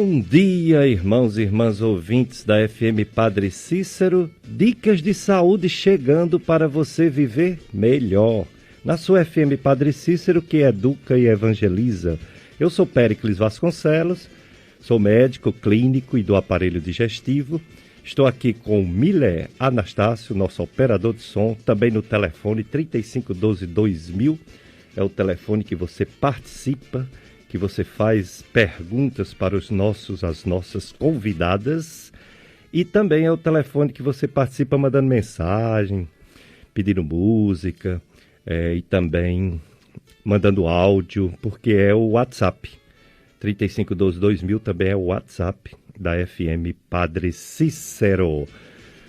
Bom dia, irmãos e irmãs ouvintes da FM Padre Cícero. Dicas de saúde chegando para você viver melhor. Na sua FM Padre Cícero, que educa e evangeliza. Eu sou Péricles Vasconcelos, sou médico clínico e do aparelho digestivo. Estou aqui com Miller Anastácio, nosso operador de som, também no telefone 3512-2000. É o telefone que você participa, que você faz perguntas para as nossas convidadas. E também é o telefone que você participa mandando mensagem, pedindo música e também mandando áudio, porque é o WhatsApp. 3512-2000 também é o WhatsApp da FM Padre Cícero.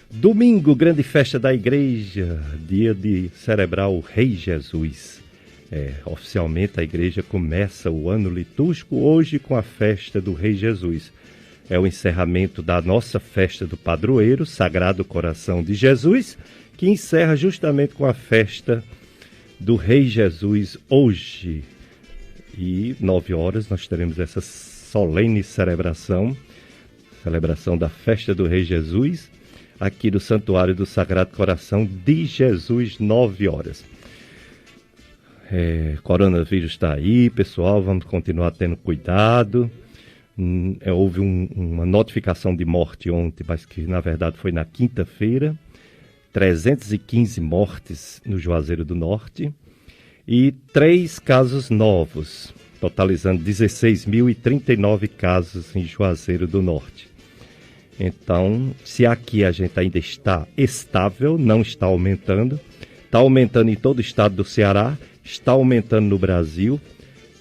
Domingo, grande festa da igreja, dia de celebrar o Rei Jesus. Oficialmente a igreja começa o ano litúrgico hoje com a festa do Rei Jesus. É o encerramento da nossa festa do padroeiro, Sagrado Coração de Jesus, que encerra justamente com a festa do Rei Jesus hoje. E 9 horas nós teremos essa solene celebração da festa do Rei Jesus, aqui do Santuário do Sagrado Coração de Jesus, 9 horas. Coronavírus está aí, pessoal, vamos continuar tendo cuidado. Houve uma notificação de morte ontem, mas que na verdade foi na quinta-feira. 315 mortes no Juazeiro do Norte e 3 casos novos, totalizando 16.039 casos em Juazeiro do Norte. Então, se aqui a gente ainda está estável, não está aumentando, está aumentando em todo o estado do Ceará, está aumentando no Brasil,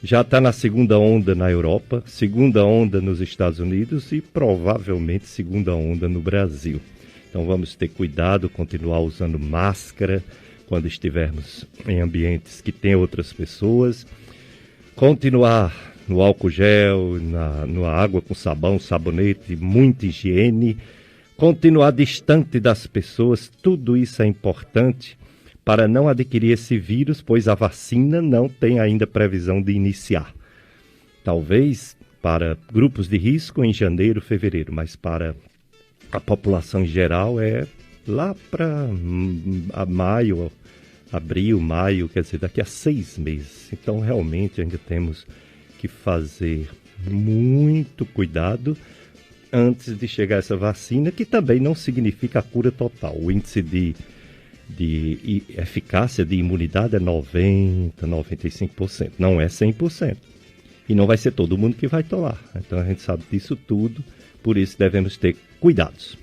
já está na segunda onda na Europa, segunda onda nos Estados Unidos e provavelmente segunda onda no Brasil. Então vamos ter cuidado, continuar usando máscara quando estivermos em ambientes que tem outras pessoas, continuar no álcool gel, na água com sabão, sabonete, muita higiene, continuar distante das pessoas, tudo isso é importante para não adquirir esse vírus, pois a vacina não tem ainda previsão de iniciar. Talvez para grupos de risco em janeiro, fevereiro, mas para a população em geral é lá para maio, abril, maio, quer dizer, daqui a 6 meses. Então, realmente, ainda temos que fazer muito cuidado antes de chegar essa vacina, que também não significa a cura total. O índice de eficácia de imunidade é 90%, 95%, não é 100%. E não vai ser todo mundo que vai tomar. Então, a gente sabe disso tudo, por isso devemos ter cuidados.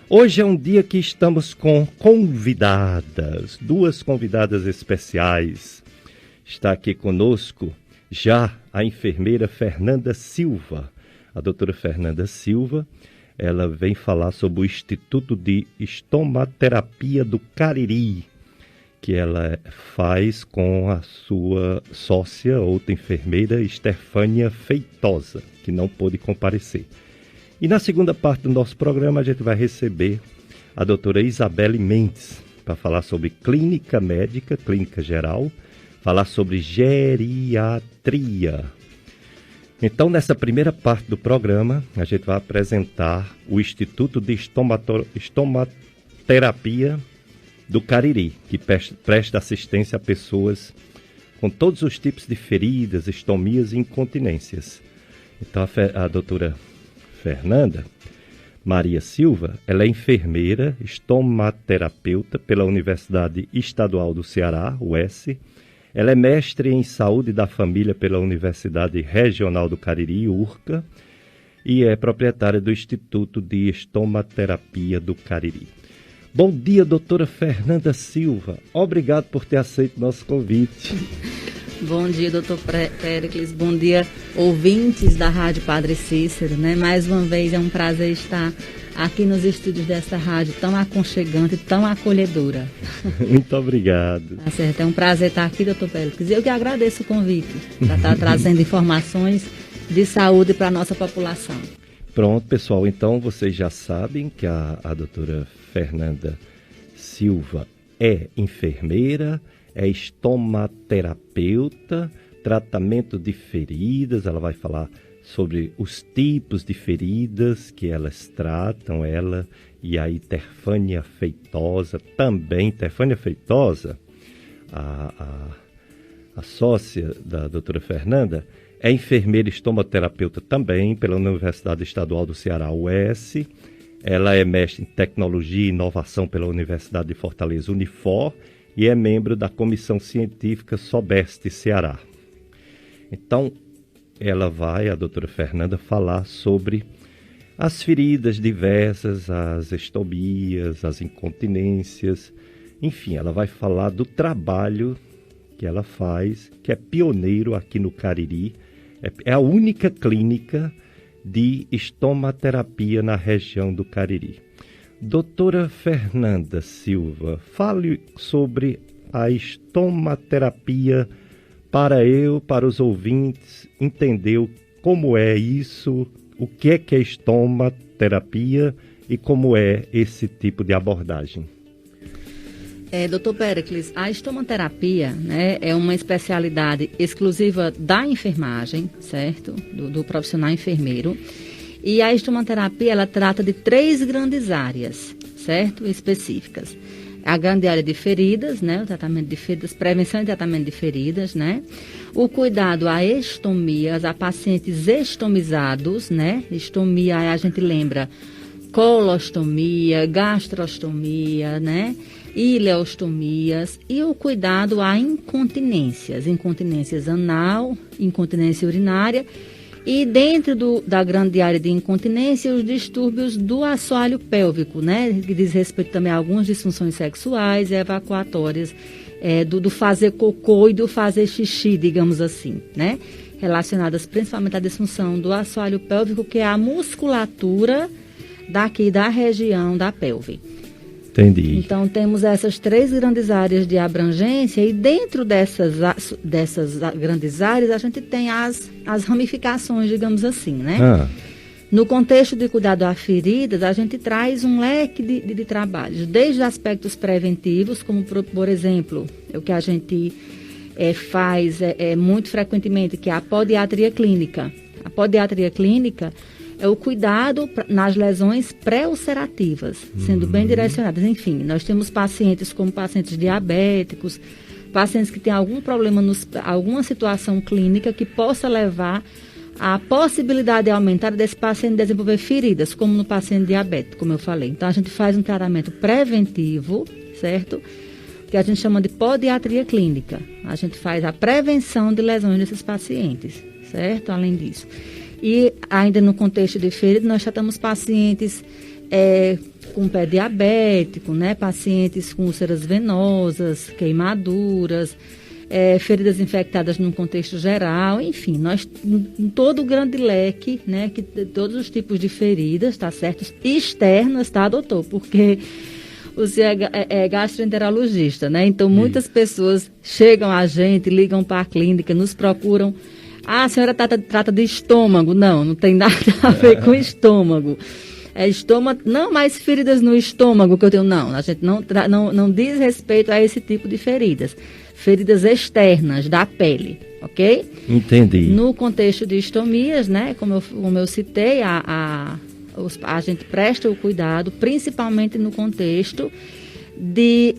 Hoje é um dia que estamos com convidadas, 2 convidadas especiais. Está aqui conosco já a enfermeira Fernanda Silva. A doutora Fernanda Silva, ela vem falar sobre o Instituto de Estomaterapia do Cariri, que ela faz com a sua sócia, outra enfermeira, Estefânia Feitosa, que não pôde comparecer. E na segunda parte do nosso programa a gente vai receber a doutora Isabelle Mendes para falar sobre clínica médica, clínica geral, falar sobre geriatria. Então, nessa primeira parte do programa, a gente vai apresentar o Instituto de Estomaterapia do Cariri, que presta assistência a pessoas com todos os tipos de feridas, estomias e incontinências. Então, a doutora Fernanda Maria Silva, ela é enfermeira, estomaterapeuta pela Universidade Estadual do Ceará, UES. Ela é mestre em Saúde da Família pela Universidade Regional do Cariri, URCA, e é proprietária do Instituto de Estomaterapia do Cariri. Bom dia, doutora Fernanda Silva. Obrigado por ter aceito nosso convite. Bom dia, doutor Péricles. Bom dia, ouvintes da Rádio Padre Cícero, né? Mais uma vez é um prazer estar aqui nos estúdios dessa rádio tão aconchegante, tão acolhedora. Muito obrigado. Tá certo, é um prazer estar aqui, doutor Péricles. Eu que agradeço o convite para estar trazendo informações de saúde para a nossa população. Pronto, pessoal. Então, vocês já sabem que a doutora Fernanda Silva é enfermeira, é estomaterapeuta, tratamento de feridas. Ela vai falar sobre os tipos de feridas que elas tratam, ela e a Terfânia Feitosa, também. Terfânia Feitosa, a sócia da doutora Fernanda, é enfermeira estomaterapeuta também pela Universidade Estadual do Ceará, UES. Ela é mestre em tecnologia e inovação pela Universidade de Fortaleza, Unifor, e é membro da comissão científica Sobeste Ceará. Então, a doutora Fernanda, falar sobre as feridas diversas, as estomias, as incontinências, enfim, ela vai falar do trabalho que ela faz, que é pioneiro aqui no Cariri, é a única clínica de estomaterapia na região do Cariri. Doutora Fernanda Silva, fale sobre a estomaterapia para os ouvintes entender como é isso, o que é estomaterapia e como é esse tipo de abordagem. Doutor Péricles, a estomaterapia, né, é uma especialidade exclusiva da enfermagem, certo? Do profissional enfermeiro. E a estomaterapia, ela trata de 3 grandes áreas, certo? Específicas. A grande área de feridas, né? O tratamento de feridas, prevenção e tratamento de feridas, né? O cuidado a estomias, a pacientes estomizados, né? Estomia, a gente lembra colostomia, gastrostomia, né? Ileostomias, e o cuidado a incontinências anal, incontinência urinária, e dentro da grande área de incontinência, os distúrbios do assoalho pélvico, né, que diz respeito também a algumas disfunções sexuais e evacuatórias, do fazer cocô e do fazer xixi, digamos assim, né, relacionadas principalmente à disfunção do assoalho pélvico, que é a musculatura daqui da região da pelve. Entendi. Então, temos essas 3 grandes áreas de abrangência, e dentro dessas grandes áreas, a gente tem as ramificações, digamos assim, né? No contexto de cuidado a feridas, a gente traz um leque de trabalhos, desde aspectos preventivos, como, por exemplo, o que a gente faz muito frequentemente, que é a podiatria clínica. A podiatria clínica é o cuidado nas lesões pré-ulcerativas, sendo bem direcionadas. Enfim, nós temos pacientes como pacientes diabéticos, pacientes que têm algum problema, alguma situação clínica que possa levar à possibilidade aumentada desse paciente desenvolver feridas, como no paciente diabético, como eu falei. Então, a gente faz um tratamento preventivo, certo? Que a gente chama de podiatria clínica. A gente faz a prevenção de lesões desses pacientes, certo? Além disso. E ainda no contexto de feridas, nós tratamos pacientes com pé diabético, né? Pacientes com úlceras venosas, queimaduras, feridas infectadas num contexto geral, enfim, nós em todo o grande leque, né? Que todos os tipos de feridas, tá certo? Externas, tá, doutor? Porque você é gastroenterologista, né? Então, muitas pessoas chegam a gente, ligam para a clínica, nos procuram. Ah, a senhora trata de estômago. Não tem nada a ver com estômago. Estômago, não mais feridas no estômago que eu tenho. Não, a gente não diz respeito a esse tipo de feridas. Feridas externas da pele, ok? Entendi. No contexto de estomias, né, como eu citei, a gente presta o cuidado, principalmente no contexto de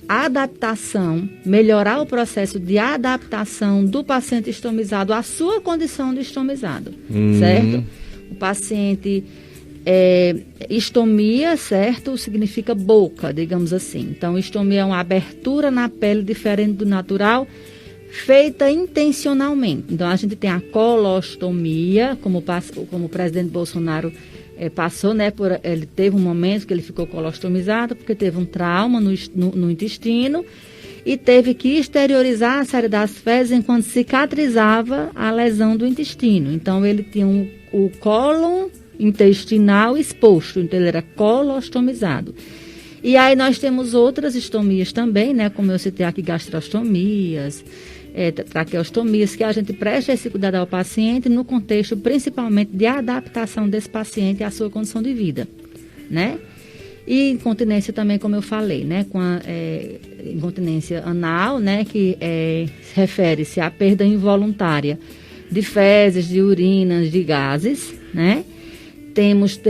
adaptação, melhorar o processo de adaptação do paciente estomizado à sua condição de estomizado, certo? O paciente estomia, certo? Significa boca, digamos assim. Então, estomia é uma abertura na pele diferente do natural, feita intencionalmente. Então, a gente tem a colostomia, como o presidente Bolsonaro passou, né, ele teve um momento que ele ficou colostomizado, porque teve um trauma no intestino e teve que exteriorizar a saída das fezes enquanto cicatrizava a lesão do intestino. Então, ele tinha o cólon intestinal exposto, então ele era colostomizado. E aí nós temos outras estomias também, né, como eu citei aqui, gastrostomias, traqueostomias, que a gente presta esse cuidado ao paciente no contexto principalmente de adaptação desse paciente à sua condição de vida, né? E incontinência também, como eu falei, né, com a incontinência anal, né, que refere-se à perda involuntária de fezes, de urinas, de gases, né? Temos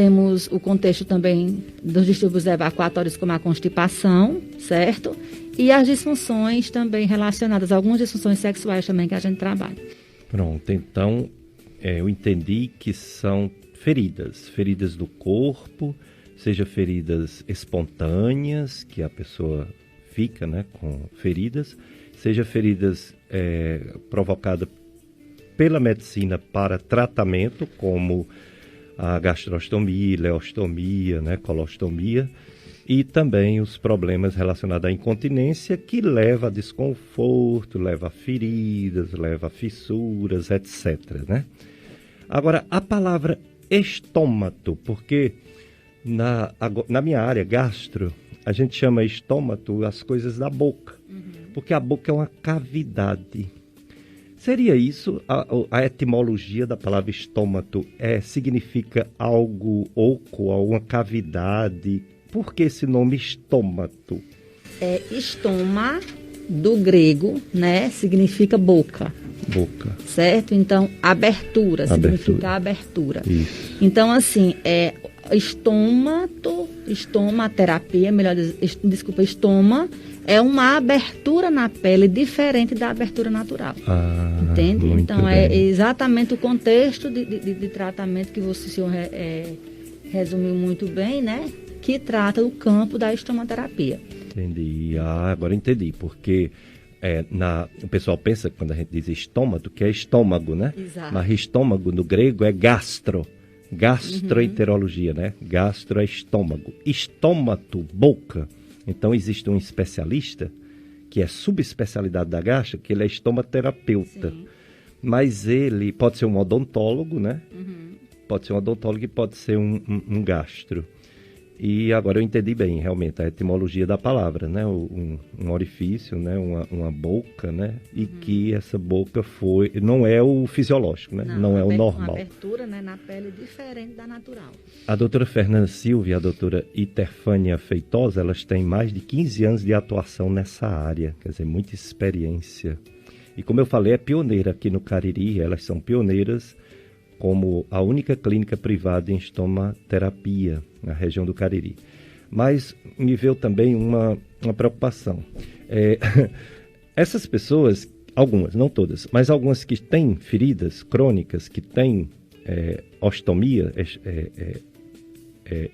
o contexto também dos distúrbios evacuatórios, como a constipação, certo? E as disfunções também relacionadas, algumas disfunções sexuais também que a gente trabalha. Pronto, então eu entendi que são feridas do corpo, seja feridas espontâneas, que a pessoa fica, né, com feridas, seja feridas provocadas pela medicina para tratamento, como a gastrostomia, ileostomia, né, colostomia, e também os problemas relacionados à incontinência, que leva a desconforto, leva a feridas, leva a fissuras, etc., né? Agora, a palavra estômago, porque na minha área gastro, a gente chama estômago as coisas da boca, porque a boca é uma cavidade. Seria isso a etimologia da palavra estômago? Significa algo oco, alguma cavidade? Por que esse nome estômago? Estoma, do grego, né, significa boca. Boca. Certo? Então, abertura. Significa abertura. Isso. Então, assim, estomaterapia, estoma é uma abertura na pele diferente da abertura natural. Entende? Então, bem. É exatamente o contexto de tratamento que o senhor resumiu muito bem, né? Que trata o campo da estomaterapia. Entendi. Agora entendi, porque o pessoal pensa, quando a gente diz estômago, que é estômago, né? Exato. Mas estômago no grego é gastroenterologia, né? Gastro é estômago. Estômago, boca. Então existe um especialista, que é subespecialidade da gastro, que ele é estomaterapeuta. Sim. Mas ele pode ser um odontólogo, né? Pode ser um odontólogo e pode ser um gastro. E agora eu entendi bem, realmente, a etimologia da palavra, né? Um orifício, né? Uma boca, né? E que essa boca não é o fisiológico, né? Não é o normal. Uma abertura, né, na pele diferente da natural. A doutora Fernanda Silva e a doutora Iterfânia Feitosa, elas têm mais de 15 anos de atuação nessa área, quer dizer, muita experiência. E como eu falei, é pioneira aqui no Cariri, elas são pioneiras como a única clínica privada em estomaterapia na região do Cariri. Mas me veio também uma preocupação. Essas pessoas, algumas, não todas, mas algumas que têm feridas crônicas, que têm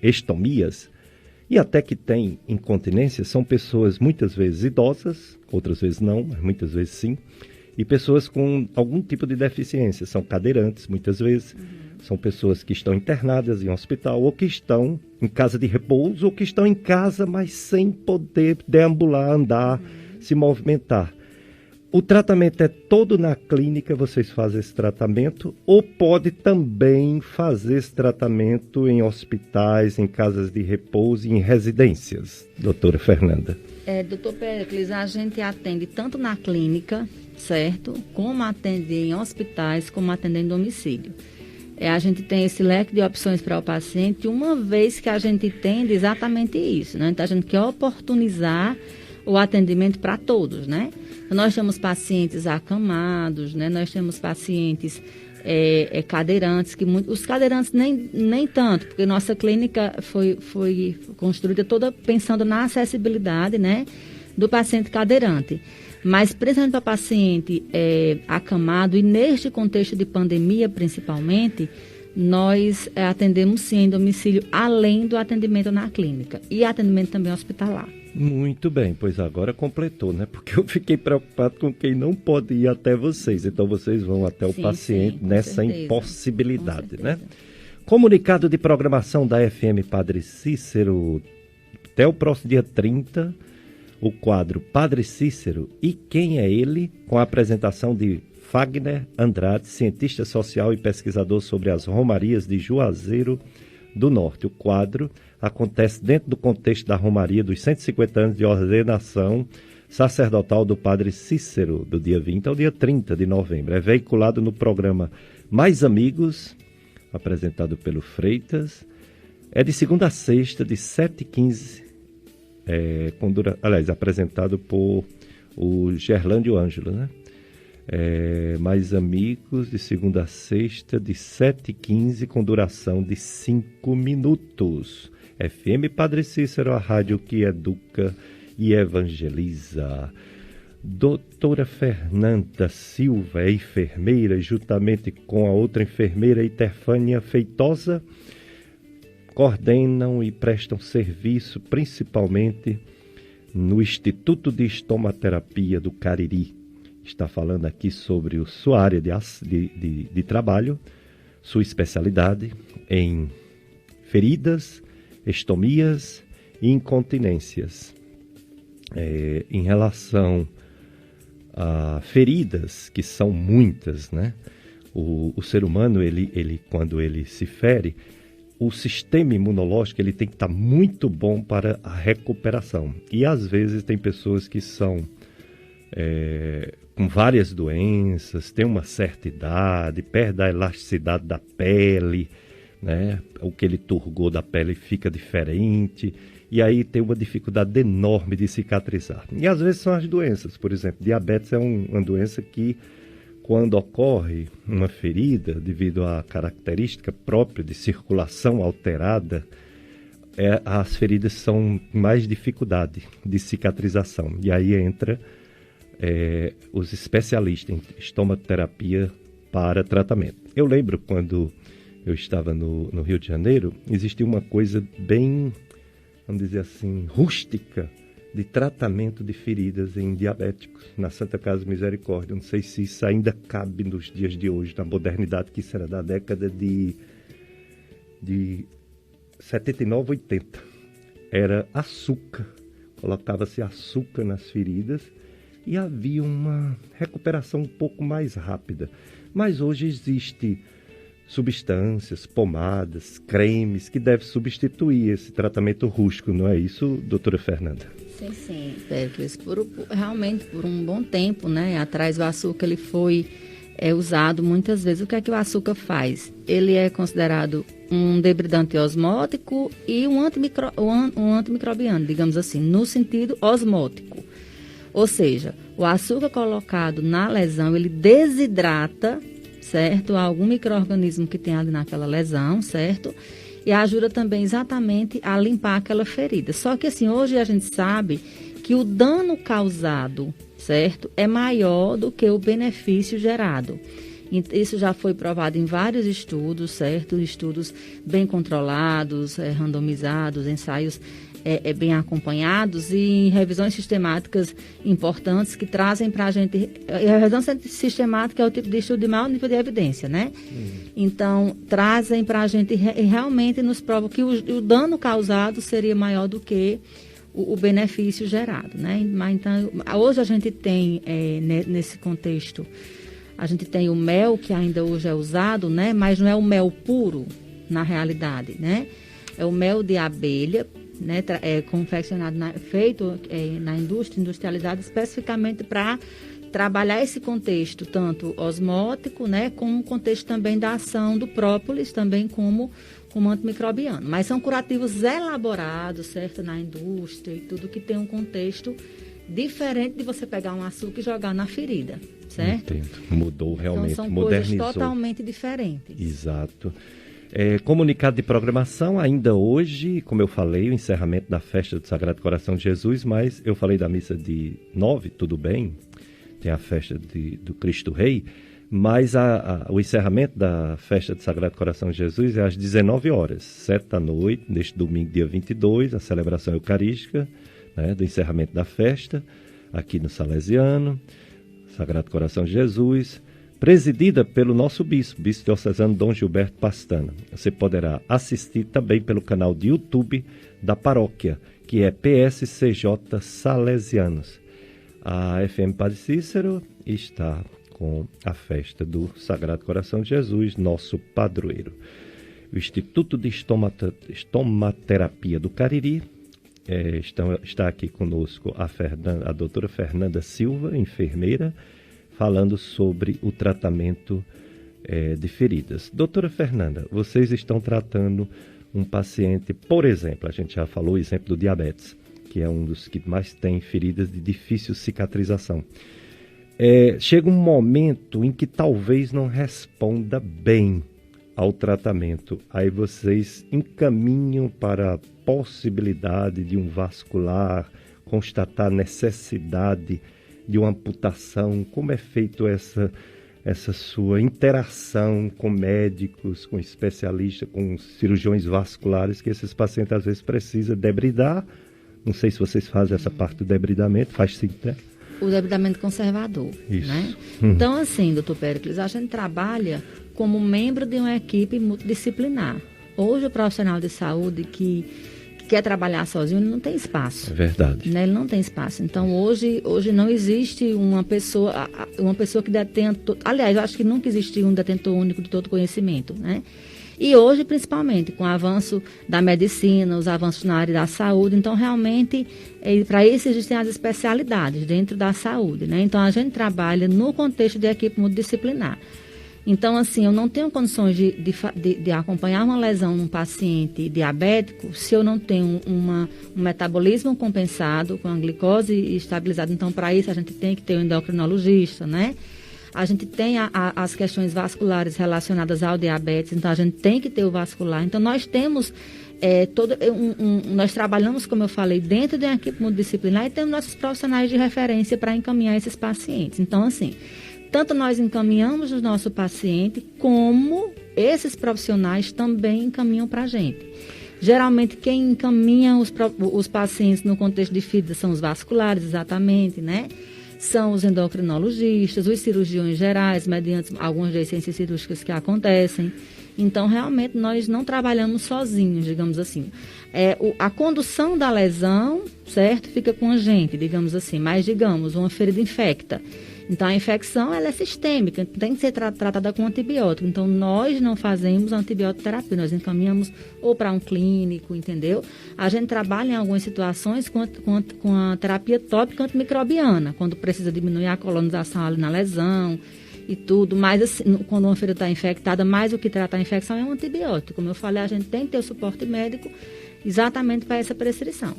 estomias, e até que têm incontinência, são pessoas muitas vezes idosas, outras vezes não, mas muitas vezes sim, e pessoas com algum tipo de deficiência, são cadeirantes muitas vezes, são pessoas que estão internadas em um hospital, ou que estão em casa de repouso, ou que estão em casa, mas sem poder deambular, andar, se movimentar. O tratamento é todo na clínica, vocês fazem esse tratamento, ou pode também fazer esse tratamento em hospitais, em casas de repouso e em residências, doutora Fernanda? Doutor Péricles, a gente atende tanto na clínica, certo? Como atende em hospitais, como atende em domicílio. A gente tem esse leque de opções para o paciente, uma vez que a gente entende exatamente isso, né? Então, a gente quer oportunizar o atendimento para todos, né? Nós temos pacientes acamados, né? Nós temos pacientes cadeirantes, os cadeirantes nem tanto, porque nossa clínica foi construída toda pensando na acessibilidade, né, do paciente cadeirante. Mas, principalmente para paciente acamado, e neste contexto de pandemia, principalmente, nós atendemos sim em domicílio, além do atendimento na clínica e atendimento também hospitalar. Muito bem, pois agora completou, né? Porque eu fiquei preocupado com quem não pode ir até vocês. Então, vocês vão até o paciente nessa impossibilidade, né? Comunicado de programação da FM Padre Cícero, até o próximo dia 30, o quadro Padre Cícero e Quem é Ele, com a apresentação de Fagner Andrade, cientista social e pesquisador sobre as romarias de Juazeiro do Norte. O quadro acontece dentro do contexto da romaria dos 150 anos de ordenação sacerdotal do Padre Cícero, do dia 20 ao dia 30 de novembro. É veiculado no programa Mais Amigos, apresentado pelo Freitas. É de segunda a sexta, de 7h15, apresentado por o Gerlândio Ângelo, né? Mais amigos, de segunda a sexta, de 7h15, com duração de 5 minutos. FM Padre Cícero, a rádio que educa e evangeliza. Doutora Fernanda Silva é enfermeira, juntamente com a outra enfermeira, Iterfânia Feitosa, coordenam e prestam serviço principalmente no Instituto de Estomaterapia do Cariri. Está falando aqui sobre sua área de trabalho, sua especialidade em feridas, estomias e incontinências. Em relação a feridas, que são muitas, né? O ser humano, ele, quando ele se fere, o sistema imunológico ele tem que estar muito bom para a recuperação. E às vezes tem pessoas que são com várias doenças, têm uma certa idade, perde a elasticidade da pele, né? O que ele turgou da pele fica diferente, e aí tem uma dificuldade enorme de cicatrizar. E às vezes são as doenças, por exemplo, diabetes é uma doença que, quando ocorre uma ferida, devido à característica própria de circulação alterada, as feridas são mais dificuldade de cicatrização. E aí entra os especialistas em estomaterapia para tratamento. Eu lembro quando eu estava no Rio de Janeiro, existia uma coisa bem, vamos dizer assim, rústica, de tratamento de feridas em diabéticos, na Santa Casa Misericórdia. Não sei se isso ainda cabe nos dias de hoje, na modernidade, que será da década de 79, 80. Era açúcar, colocava-se açúcar nas feridas e havia uma recuperação um pouco mais rápida. Mas hoje existe substâncias, pomadas, cremes que devem substituir esse tratamento rústico, não é isso, doutora Fernanda? Sim, Péricles. Realmente, por um bom tempo, né, atrás o açúcar ele foi usado muitas vezes. O que é que o açúcar faz? Ele é considerado um debridante osmótico e um antimicrobiano, digamos assim, no sentido osmótico. Ou seja, o açúcar colocado na lesão, ele desidrata, certo? Algum micro-organismo que tem ali naquela lesão, certo? E ajuda também exatamente a limpar aquela ferida. Só que assim, hoje a gente sabe que o dano causado, certo? É maior do que o benefício gerado. Isso já foi provado em vários estudos, certo? Estudos bem controlados, randomizados, ensaios bem acompanhados e em revisões sistemáticas importantes que trazem para a gente... A revisão sistemática é o tipo de estudo de maior nível de evidência, né? Então, trazem para a gente e realmente nos provam que o dano causado seria maior do que o benefício gerado, né? Mas, então, hoje a gente tem, nesse contexto, a gente tem o mel, que ainda hoje é usado, né? Mas não é o mel puro, na realidade, né? É o mel de abelha, né, confeccionado, feito na indústria, industrializado especificamente para trabalhar esse contexto, tanto osmótico, né, como o contexto também da ação do própolis, também como antimicrobiano. Mas são curativos elaborados, certo, na indústria e tudo que tem um contexto diferente de você pegar um açúcar e jogar na ferida, certo? Entendo. Mudou realmente, então, são modernizou. Coisas totalmente diferentes. Exato. Comunicado de programação, ainda hoje, como eu falei, o encerramento da festa do Sagrado Coração de Jesus, mas eu falei da missa de 9, tudo bem, tem a festa do Cristo Rei, mas o encerramento da festa do Sagrado Coração de Jesus é às 19 horas, 7 da noite, neste domingo, dia 22, a celebração eucarística, né, do encerramento da festa, aqui no Salesiano, Sagrado Coração de Jesus, presidida pelo nosso bispo diocesano Dom Gilberto Pastana. Você poderá assistir também pelo canal de YouTube da paróquia, que é PSCJ Salesianos. A FM Padre Cícero está com a festa do Sagrado Coração de Jesus, nosso padroeiro. O Instituto de Estomaterapia do Cariri está aqui conosco a doutora Fernanda Silva, enfermeira, falando sobre o tratamento de feridas. Doutora Fernanda, vocês estão tratando um paciente, por exemplo, a gente já falou o exemplo do diabetes, que é um dos que mais tem feridas de difícil cicatrização. chega um momento em que talvez não responda bem ao tratamento. Aí vocês encaminham para a possibilidade de um vascular, constatar a necessidade de uma amputação. Como é feito essa sua interação com médicos, com especialistas, com cirurgiões vasculares, que esses pacientes às vezes precisam debridar? Não sei se vocês fazem essa parte do debridamento, faz sim, né? O debridamento conservador, isso, né? Então, assim, doutor Péricles, a gente trabalha como membro de uma equipe multidisciplinar. Hoje, o profissional de saúde que quer trabalhar sozinho, ele não tem espaço. É verdade. Né? Ele não tem espaço. Então, hoje não existe uma pessoa que detenha... Aliás, eu acho que nunca existiu um detentor único de todo conhecimento, né? E hoje, principalmente, com o avanço da medicina, os avanços na área da saúde, então, realmente, para isso existem as especialidades dentro da saúde, né? Então, a gente trabalha no contexto de equipe multidisciplinar. Então, assim, eu não tenho condições de acompanhar uma lesão num paciente diabético se eu não tenho um metabolismo compensado, com a glicose estabilizada. Então, para isso, a gente tem que ter um endocrinologista, né? A gente tem as questões vasculares relacionadas ao diabetes, então a gente tem que ter o vascular. Então, nós temos nós trabalhamos, como eu falei, dentro de uma equipe multidisciplinar e temos nossos profissionais de referência para encaminhar esses pacientes. Então, assim, tanto nós encaminhamos o nosso paciente, como esses profissionais também encaminham para a gente. Geralmente, quem encaminha os pacientes no contexto de FIDA são os vasculares, exatamente, né? São os endocrinologistas, os cirurgiões gerais, mediante algumas licenças cirúrgicas que acontecem. Então, realmente, nós não trabalhamos sozinhos, digamos assim. A condução da lesão, certo, fica com a gente, digamos assim. Mas, digamos, uma ferida infecta. Então, a infecção, ela é sistêmica, tem que ser tratada com antibiótico. Então, nós não fazemos antibiótico-terapia, nós encaminhamos ou para um clínico, entendeu? A gente trabalha em algumas situações com a terapia tópica antimicrobiana, quando precisa diminuir a colonização ali na lesão e tudo. Mas, assim, quando uma ferida está infectada, mais o que trata a infecção é um antibiótico. Como eu falei, a gente tem que ter o suporte médico exatamente para essa prescrição.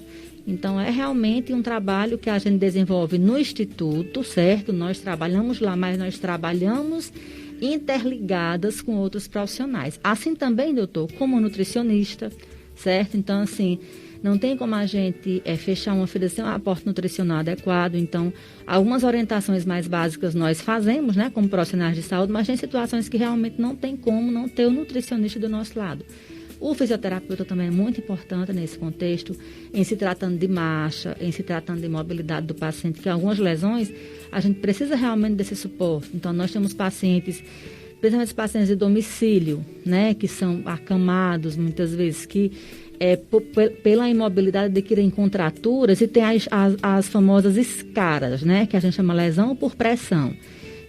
Então, é realmente um trabalho que a gente desenvolve no Instituto, certo? Nós trabalhamos lá, mas nós trabalhamos interligadas com outros profissionais. Assim também, doutor, como nutricionista, certo? Então, assim, não tem como a gente fechar uma ferida sem um aporte nutricional adequado. Então, algumas orientações mais básicas nós fazemos, né, como profissionais de saúde, mas tem situações que realmente não tem como não ter o nutricionista do nosso lado. O fisioterapeuta também é muito importante nesse contexto, em se tratando de marcha, em se tratando de mobilidade do paciente, que algumas lesões a gente precisa realmente desse suporte. Então, nós temos pacientes, principalmente os pacientes de domicílio, né, que são acamados muitas vezes, que pela imobilidade adquirem contraturas e tem as famosas escaras, né, que a gente chama lesão por pressão.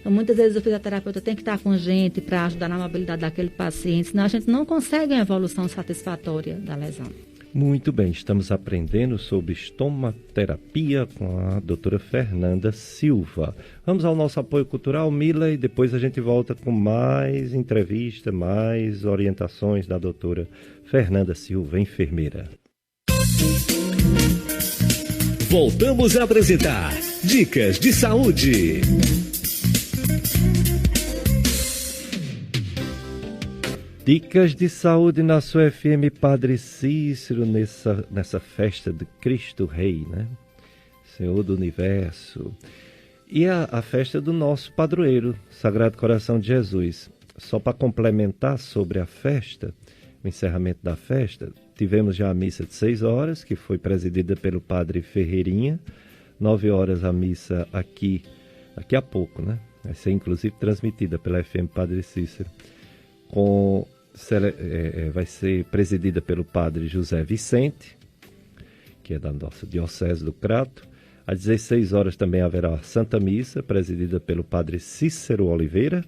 Então, muitas vezes o fisioterapeuta tem que estar com a gente para ajudar na mobilidade daquele paciente, senão a gente não consegue uma evolução satisfatória da lesão. Muito bem, estamos aprendendo sobre estomaterapia com a doutora Fernanda Silva. Vamos ao nosso apoio cultural, Mila, e depois a gente volta com mais entrevista, mais orientações da doutora Fernanda Silva, enfermeira. Voltamos a apresentar Dicas de Saúde. Dicas de saúde na sua FM Padre Cícero, nessa festa de Cristo Rei, né? Senhor do Universo. E a festa do nosso padroeiro, Sagrado Coração de Jesus. Só para complementar sobre a festa, o encerramento da festa, tivemos já a missa de 6 horas, que foi presidida pelo Padre Ferreirinha. 9 horas a missa aqui a pouco, né? Vai ser inclusive transmitida pela FM Padre Cícero. Vai ser presidida pelo Padre José Vicente, que é da nossa Diocese do Crato. Às 16 horas também haverá a Santa Missa, presidida pelo Padre Cícero Oliveira.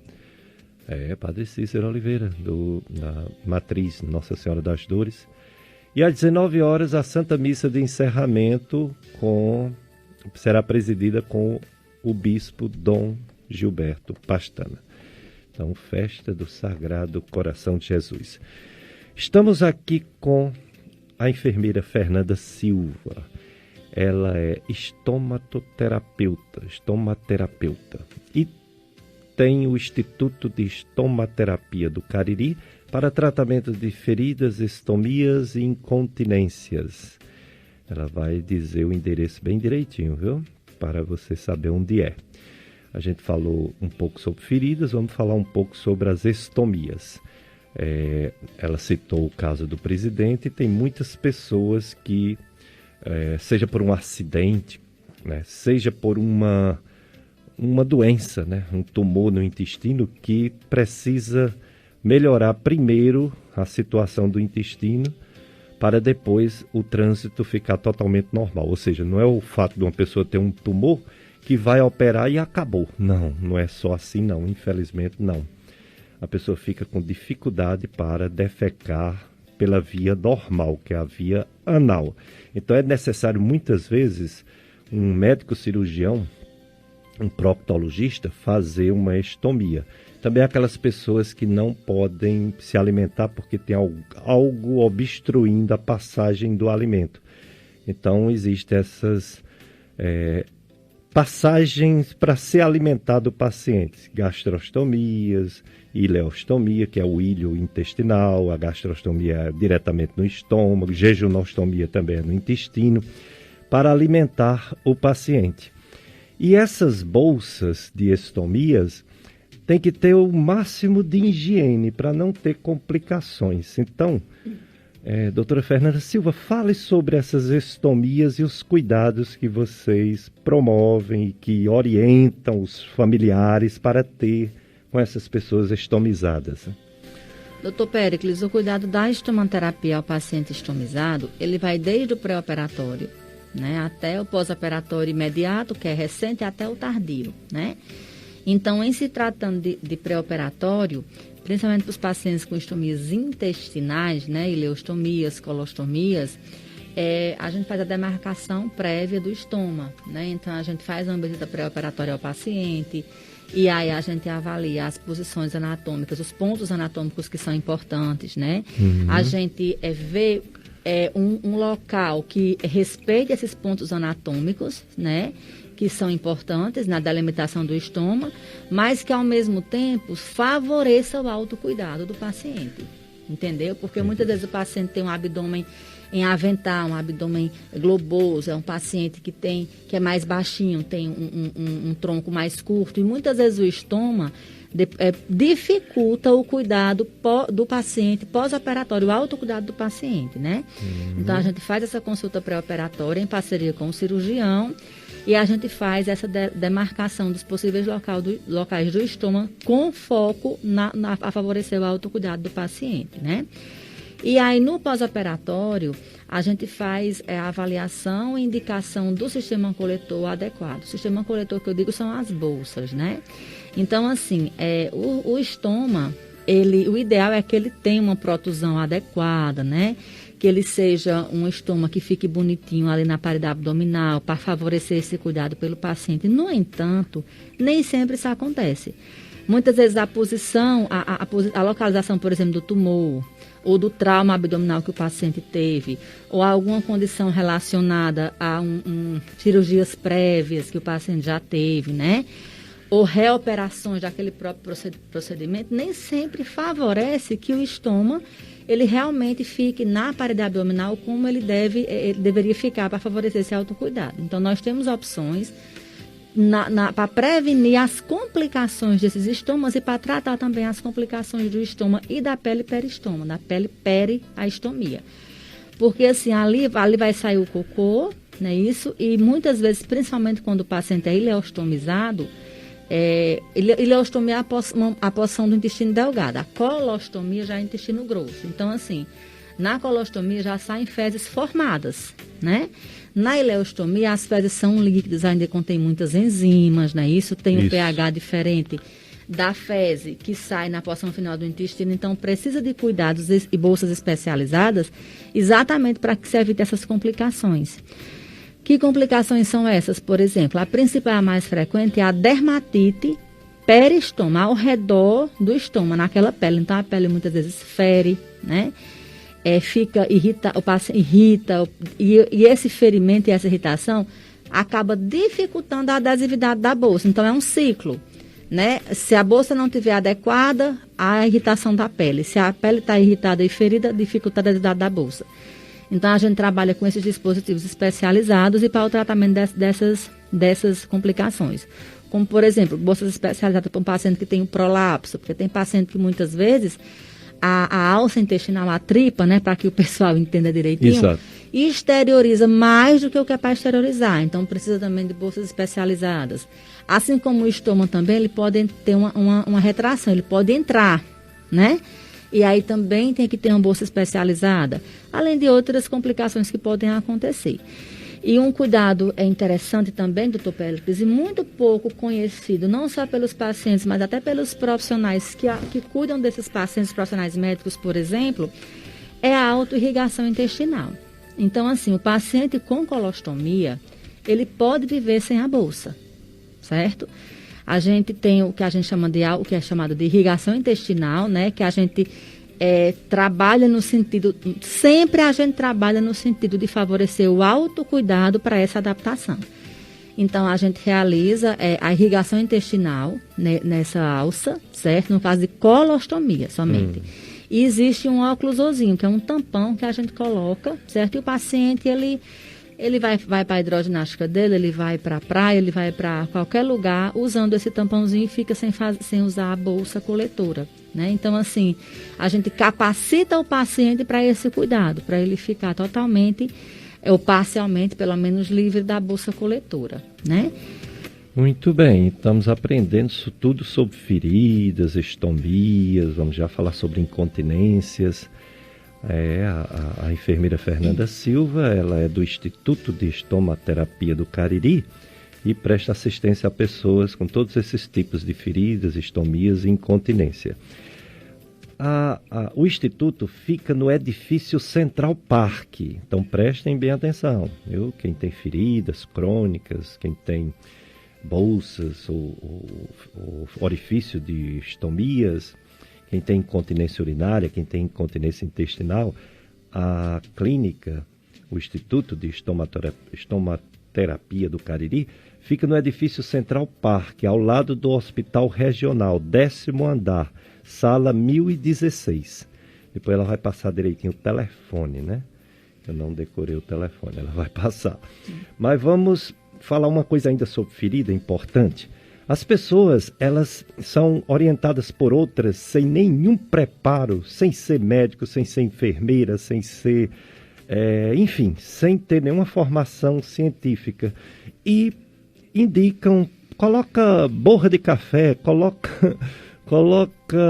Padre Cícero Oliveira, da Matriz Nossa Senhora das Dores. E às 19 horas a Santa Missa de encerramento será presidida com o Bispo Dom Gilberto Pastana. Então, festa do Sagrado Coração de Jesus. Estamos aqui com a enfermeira Fernanda Silva. ela é estomaterapeuta. E tem o Instituto de Estomaterapia do Cariri para tratamento de feridas, estomias e incontinências. Ela vai dizer o endereço bem direitinho, viu? Para você saber onde é. A gente falou um pouco sobre feridas, vamos falar um pouco sobre as estomias. Ela citou o caso do presidente, e tem muitas pessoas que, seja por um acidente, né, seja por uma doença, né, um tumor no intestino, que precisa melhorar primeiro a situação do intestino para depois o trânsito ficar totalmente normal. Ou seja, não é o fato de uma pessoa ter um tumor que vai operar e acabou. Não é só assim não, infelizmente não. A pessoa fica com dificuldade para defecar pela via normal, que é a via anal. Então é necessário muitas vezes um médico cirurgião, um proctologista, fazer uma estomia. Também aquelas pessoas que não podem se alimentar porque tem algo obstruindo a passagem do alimento. Então existem essas passagens para ser alimentado o paciente, gastrostomias, ileostomia, que é o ilho intestinal, a gastrostomia é diretamente no estômago, jejunostomia também é no intestino, para alimentar o paciente. E essas bolsas de estomias tem que ter o máximo de higiene para não ter complicações. Então, doutora Fernanda Silva, fale sobre essas estomias e os cuidados que vocês promovem e que orientam os familiares para ter com essas pessoas estomizadas. Doutor Péricles, o cuidado da estomaterapia ao paciente estomizado, ele vai desde o pré-operatório, né, até o pós-operatório imediato, que é recente, até o tardio, né? Então, em se tratando de pré-operatório, principalmente para os pacientes com estomias intestinais, né, ileostomias, colostomias, a gente faz a demarcação prévia do estômago, né? Então, a gente faz uma visita pré-operatória ao paciente e aí a gente avalia as posições anatômicas, os pontos anatômicos que são importantes, né? Uhum. A gente vê um local que respeite esses pontos anatômicos, né, que são importantes na delimitação do estômago, mas que ao mesmo tempo favoreça o autocuidado do paciente, entendeu? Porque muitas vezes o paciente tem um abdômen em avental, um abdômen globoso, é um paciente que é mais baixinho, tem um tronco mais curto, e muitas vezes o estômago dificulta o cuidado do paciente pós-operatório, o autocuidado do paciente, né? Uhum. Então, a gente faz essa consulta pré-operatória em parceria com o cirurgião e a gente faz essa demarcação dos possíveis locais do estômago com foco a favorecer o autocuidado do paciente, né? E aí, no pós-operatório, a gente faz a avaliação e indicação do sistema coletor adequado. O sistema coletor que eu digo são as bolsas, né? Então, assim, o estômago, o ideal é que ele tenha uma protusão adequada, né? Que ele seja um estômago que fique bonitinho ali na parede abdominal para favorecer esse cuidado pelo paciente. No entanto, nem sempre isso acontece. Muitas vezes a posição, a localização, por exemplo, do tumor ou do trauma abdominal que o paciente teve, ou alguma condição relacionada a cirurgias prévias que o paciente já teve, né? Ou reoperações daquele próprio procedimento, nem sempre favorece que o estômago ele realmente fique na parede abdominal como ele deveria ficar para favorecer esse autocuidado. Então, nós temos opções para prevenir as complicações desses estômagos e para tratar também as complicações do estômago e da pele peristoma, da pele periastomia. Porque assim, ali vai sair o cocô, né, isso, e muitas vezes, principalmente quando o paciente é ileostomizado, ileostomia é a porção do intestino delgado, a colostomia já é intestino grosso. Então, assim, na colostomia já saem fezes formadas, né? Na ileostomia, as fezes são líquidas, ainda contém muitas enzimas, né? Isso tem um pH diferente da fezes que sai na porção final do intestino. Então, precisa de cuidados e bolsas especializadas exatamente para que se evite essas complicações. Que complicações são essas? Por exemplo, a principal, a mais frequente, é a dermatite peristoma, ao redor do estômago, naquela pele. Então, a pele muitas vezes fere, né? fica o paciente irrita, e esse ferimento e essa irritação acaba dificultando a adesividade da bolsa. Então, é um ciclo, né? Se a bolsa não estiver adequada, a irritação da pele. Se a pele está irritada e ferida, dificulta a adesividade da bolsa. Então, a gente trabalha com esses dispositivos especializados e para o tratamento dessas complicações. Como, por exemplo, bolsas especializadas para um paciente que tem um prolapso, porque tem paciente que muitas vezes a alça intestinal, a tripa, né, para que o pessoal entenda direitinho, Exato. exterioriza mais do que o que é para exteriorizar. Então, precisa também de bolsas especializadas. Assim como o estômago também, ele pode ter uma retração, ele pode entrar, né? E aí também tem que ter uma bolsa especializada, além de outras complicações que podem acontecer. E um cuidado interessante também, doutor Péricles, e muito pouco conhecido, não só pelos pacientes, mas até pelos profissionais que cuidam desses pacientes, profissionais médicos, por exemplo, é a autoirrigação intestinal. Então, assim, o paciente com colostomia, ele pode viver sem a bolsa, certo? A gente tem o que a gente chama o que é chamado de irrigação intestinal, né? Que a gente trabalha no sentido, sempre a gente trabalha no sentido de favorecer o autocuidado para essa adaptação. Então, a gente realiza a irrigação intestinal, né, nessa alça, certo? No caso de colostomia somente. E existe um oclusozinho, que é um tampão que a gente coloca, certo? E o paciente, ele vai para a hidroginástica dele, ele vai para a praia, ele vai para qualquer lugar usando esse tampãozinho e fica sem usar a bolsa coletora, né? Então, assim, a gente capacita o paciente para esse cuidado, para ele ficar totalmente ou parcialmente, pelo menos, livre da bolsa coletora, né? Muito bem, estamos aprendendo isso tudo sobre feridas, estomias, vamos já falar sobre incontinências. A enfermeira Fernanda Silva, ela é do Instituto de Estomaterapia do Cariri e presta assistência a pessoas com todos esses tipos de feridas, estomias e incontinência. O Instituto fica no edifício Central Park, então prestem bem atenção, viu? Quem tem feridas crônicas, quem tem bolsas ou orifício de estomias, quem tem incontinência urinária, quem tem incontinência intestinal, a clínica, o Instituto de Estomaterapia do Cariri, fica no edifício Central Park, ao lado do Hospital Regional, 10º andar, sala 1016. Depois ela vai passar direitinho o telefone, né? Eu não decorei o telefone, ela vai passar. Mas vamos falar uma coisa ainda sobre ferida importante. As pessoas, elas são orientadas por outras sem nenhum preparo, sem ser médico, sem ser enfermeira, sem ser, enfim, sem ter nenhuma formação científica. E indicam, coloca borra de café, coloca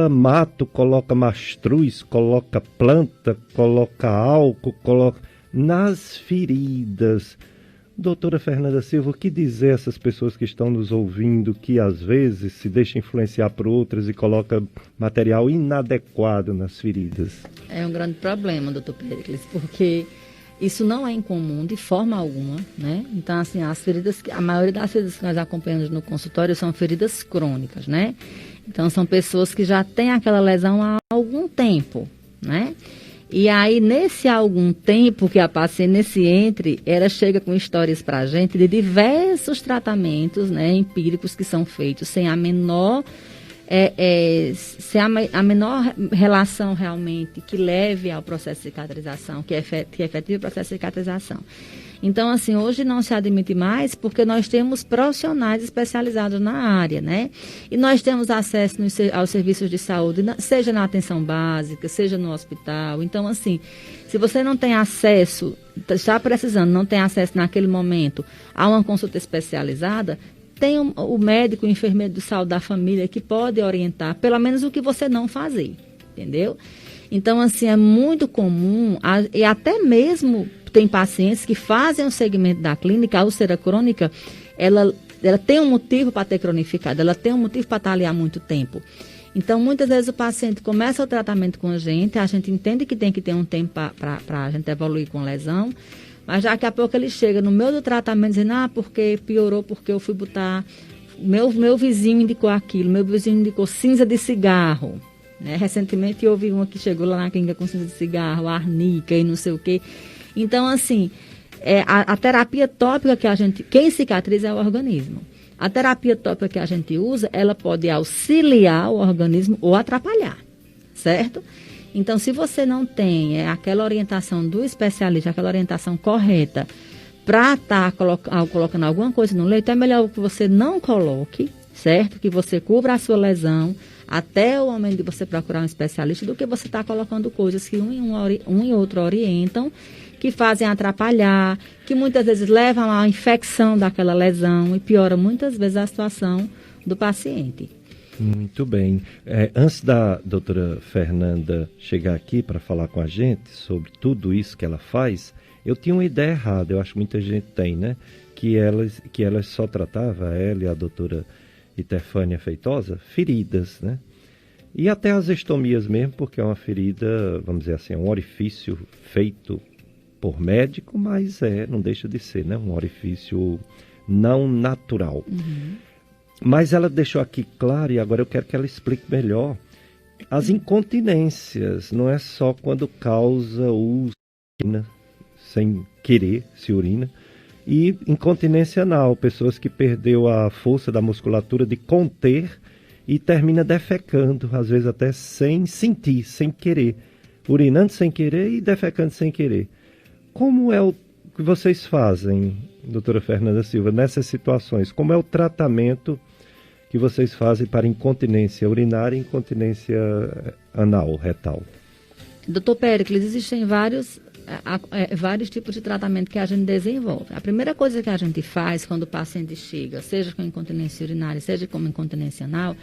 mato, coloca mastruz, coloca planta, coloca álcool, coloca nas feridas. Doutora Fernanda Silva, o que dizer a essas pessoas que estão nos ouvindo, que às vezes se deixam influenciar por outras e coloca material inadequado nas feridas? É um grande problema, doutor Péricles, porque isso não é incomum de forma alguma, né? Então, assim, a maioria das feridas que nós acompanhamos no consultório são feridas crônicas, né? Então, são pessoas que já têm aquela lesão há algum tempo, né? E aí, nesse algum tempo que a paciente, nesse ela chega com histórias para a gente de diversos tratamentos, né, empíricos que são feitos sem a menor, a menor relação realmente que leve ao processo de cicatrização, que efetive o processo de cicatrização. Então, assim, hoje não se admite mais porque nós temos profissionais especializados na área, né? E nós temos acesso aos serviços de saúde, seja na atenção básica, seja no hospital. Então, assim, se você não tem acesso, está precisando, não tem acesso naquele momento a uma consulta especializada, tem o médico, o enfermeiro de saúde da família que pode orientar, pelo menos o que você não fazer, entendeu? Então, assim, é muito comum, e até mesmo tem pacientes que fazem o segmento da clínica, a úlcera crônica, ela tem um motivo para ter cronificado, ela tem um motivo para estar ali há muito tempo. Então, muitas vezes o paciente começa o tratamento com a gente entende que tem que ter um tempo para a gente evoluir com lesão, mas daqui a pouco ele chega no meio do tratamento dizendo, porque piorou, porque eu fui botar, meu vizinho indicou aquilo, meu vizinho indicou cinza de cigarro, né? Recentemente houve uma que chegou lá na clínica com ciência de cigarro, arnica e não sei o quê. Então, assim, a terapia tópica que a gente... Quem cicatriza é o organismo. A terapia tópica que a gente usa, ela pode auxiliar o organismo ou atrapalhar, certo? Então, se você não tem aquela orientação do especialista, aquela orientação correta para estar colocando alguma coisa no leito, é melhor que você não coloque, certo? Que você cubra a sua lesão até o momento de você procurar um especialista, do que você estar colocando coisas que um e outro orientam, que fazem atrapalhar, que muitas vezes levam à infecção daquela lesão e piora muitas vezes a situação do paciente. Muito bem. Antes da doutora Fernanda chegar aqui para falar com a gente sobre tudo isso que ela faz, eu tinha uma ideia errada, eu acho que muita gente tem, né? Que elas só tratava, ela e a doutora Itefânia Feitosa, feridas, né? E até as estomias mesmo, porque é uma ferida, vamos dizer assim, um orifício feito por médico, mas não deixa de ser, né? Um orifício não natural. Uhum. Mas ela deixou aqui claro, e agora eu quero que ela explique melhor, as incontinências, não é só quando causa o sem querer, se urina, e incontinência anal, pessoas que perdeu a força da musculatura de conter e termina defecando, às vezes até sem sentir, sem querer, urinando sem querer e defecando sem querer. Como é o que vocês fazem, doutora Fernanda Silva, nessas situações? Como é o tratamento que vocês fazem para incontinência urinária e incontinência anal, retal? Doutor Péricles, existem vários tipos de tratamento que a gente desenvolve. A primeira coisa que a gente faz quando o paciente chega, seja com incontinência urinária, seja com incontinência anal,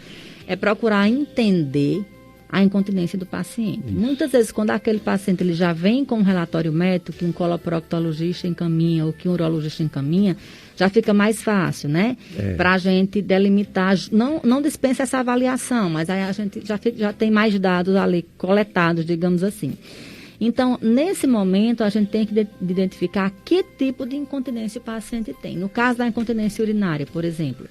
é procurar entender a incontinência do paciente. Isso. Muitas vezes, quando aquele paciente ele já vem com um relatório médico, que um coloproctologista encaminha ou que um urologista encaminha, já fica mais fácil, né? Para a gente delimitar, não dispensa essa avaliação, mas aí a gente já tem mais dados ali coletados, digamos assim. Então, nesse momento, a gente tem que identificar que tipo de incontinência o paciente tem. No caso da incontinência urinária, por exemplo,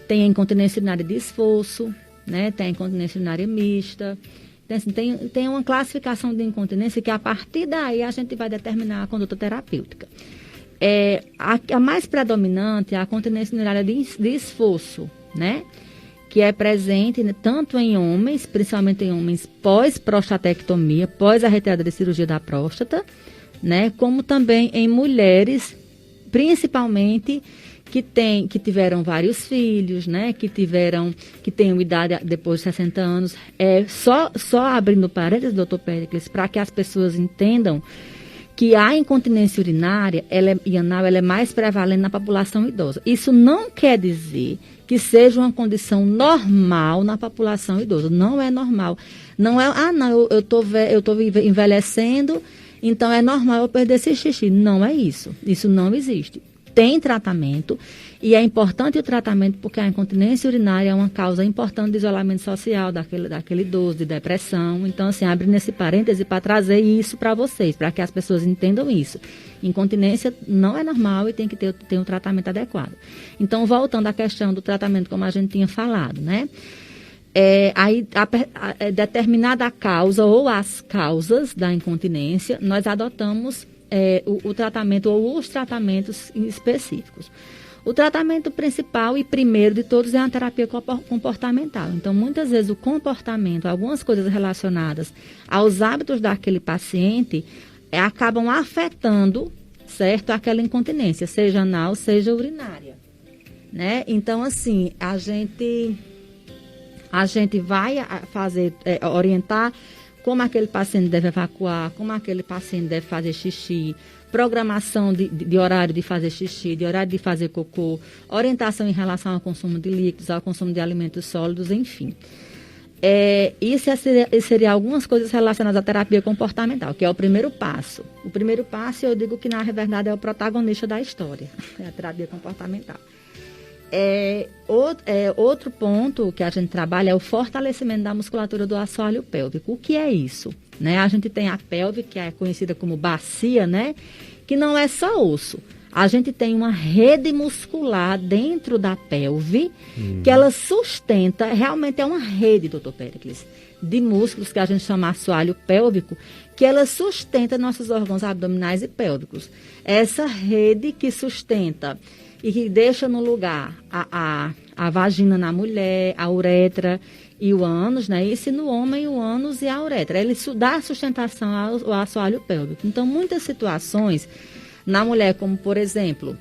tem a incontinência urinária de esforço, né? Tem a incontinência urinária mista. Tem uma classificação de incontinência que, a partir daí, a gente vai determinar a conduta terapêutica. A mais predominante é a incontinência urinária de esforço, né? Que é presente tanto em homens, principalmente em homens pós-prostatectomia, pós a retirada de cirurgia da próstata, né? Como também em mulheres, principalmente que tiveram vários filhos, né? Que tenham idade depois de 60 anos. Só abrindo parênteses, doutor Péricles, para que as pessoas entendam que a incontinência urinária e anal ela é mais prevalente na população idosa. Isso não quer dizer que seja uma condição normal na população idosa. Não é normal. Não é, eu estou envelhecendo, então é normal eu perder esse xixi. Não é isso. Isso não existe. Tem tratamento, e é importante o tratamento porque a incontinência urinária é uma causa importante de isolamento social daquele idoso, de depressão. Então, assim, abrindo esse parêntese para trazer isso para vocês, para que as pessoas entendam isso. Incontinência não é normal e tem que ter um tratamento adequado. Então, voltando à questão do tratamento, como a gente tinha falado, né? Determinada a causa ou as causas da incontinência, nós adotamos o tratamento ou os tratamentos específicos. O tratamento principal e primeiro de todos é a terapia comportamental. Então, muitas vezes o comportamento, algumas coisas relacionadas aos hábitos daquele paciente acabam afetando, certo, aquela incontinência, seja anal, seja urinária, né? Então, assim, a gente vai orientar como aquele paciente deve evacuar, como aquele paciente deve fazer xixi, programação de horário de fazer xixi, de horário de fazer cocô, orientação em relação ao consumo de líquidos, ao consumo de alimentos sólidos, enfim. Isso seria algumas coisas relacionadas à terapia comportamental, que é o primeiro passo. O primeiro passo, eu digo que, na verdade, é o protagonista da história, é a terapia comportamental. Outro ponto que a gente trabalha é o fortalecimento da musculatura do assoalho pélvico. O que é isso? Né? A gente tem a pelve, que é conhecida como bacia, né? Que não é só osso. A gente tem uma rede muscular dentro da pelve, que ela sustenta, realmente é uma rede, doutor Péricles. de músculos que a gente chama assoalho pélvico, que ela sustenta nossos órgãos abdominais e pélvicos. Essa rede que sustenta e que deixa no lugar a vagina na mulher, a uretra e o ânus, né? Isso no homem, o ânus e a uretra. Ele dá sustentação ao assoalho pélvico. Então, muitas situações na mulher, como por exemplo,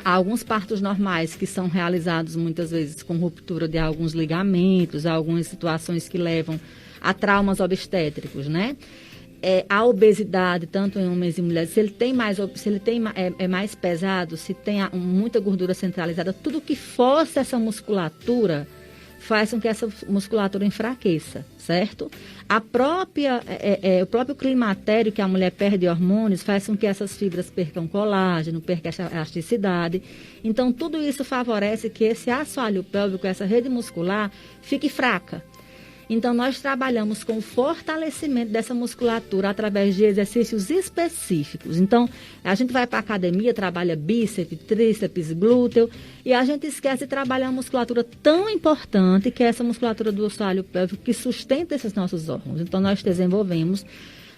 alguns partos normais que são realizados muitas vezes com ruptura de alguns ligamentos, algumas situações que levam a traumas obstétricos, né? A obesidade, tanto em homens e mulheres, se ele é mais pesado, se tem muita gordura centralizada, tudo que força essa musculatura faz com que essa musculatura enfraqueça, certo? O próprio climatério, que a mulher perde hormônios, faz com que essas fibras percam colágeno, percam elasticidade. Então, tudo isso favorece que esse assoalho pélvico, essa rede muscular, fique fraca. Então, nós trabalhamos com o fortalecimento dessa musculatura através de exercícios específicos. Então, a gente vai para a academia, trabalha bíceps, tríceps, glúteo, e a gente esquece de trabalhar uma musculatura tão importante, que é essa musculatura do assoalho pélvico, que sustenta esses nossos órgãos. Então, nós desenvolvemos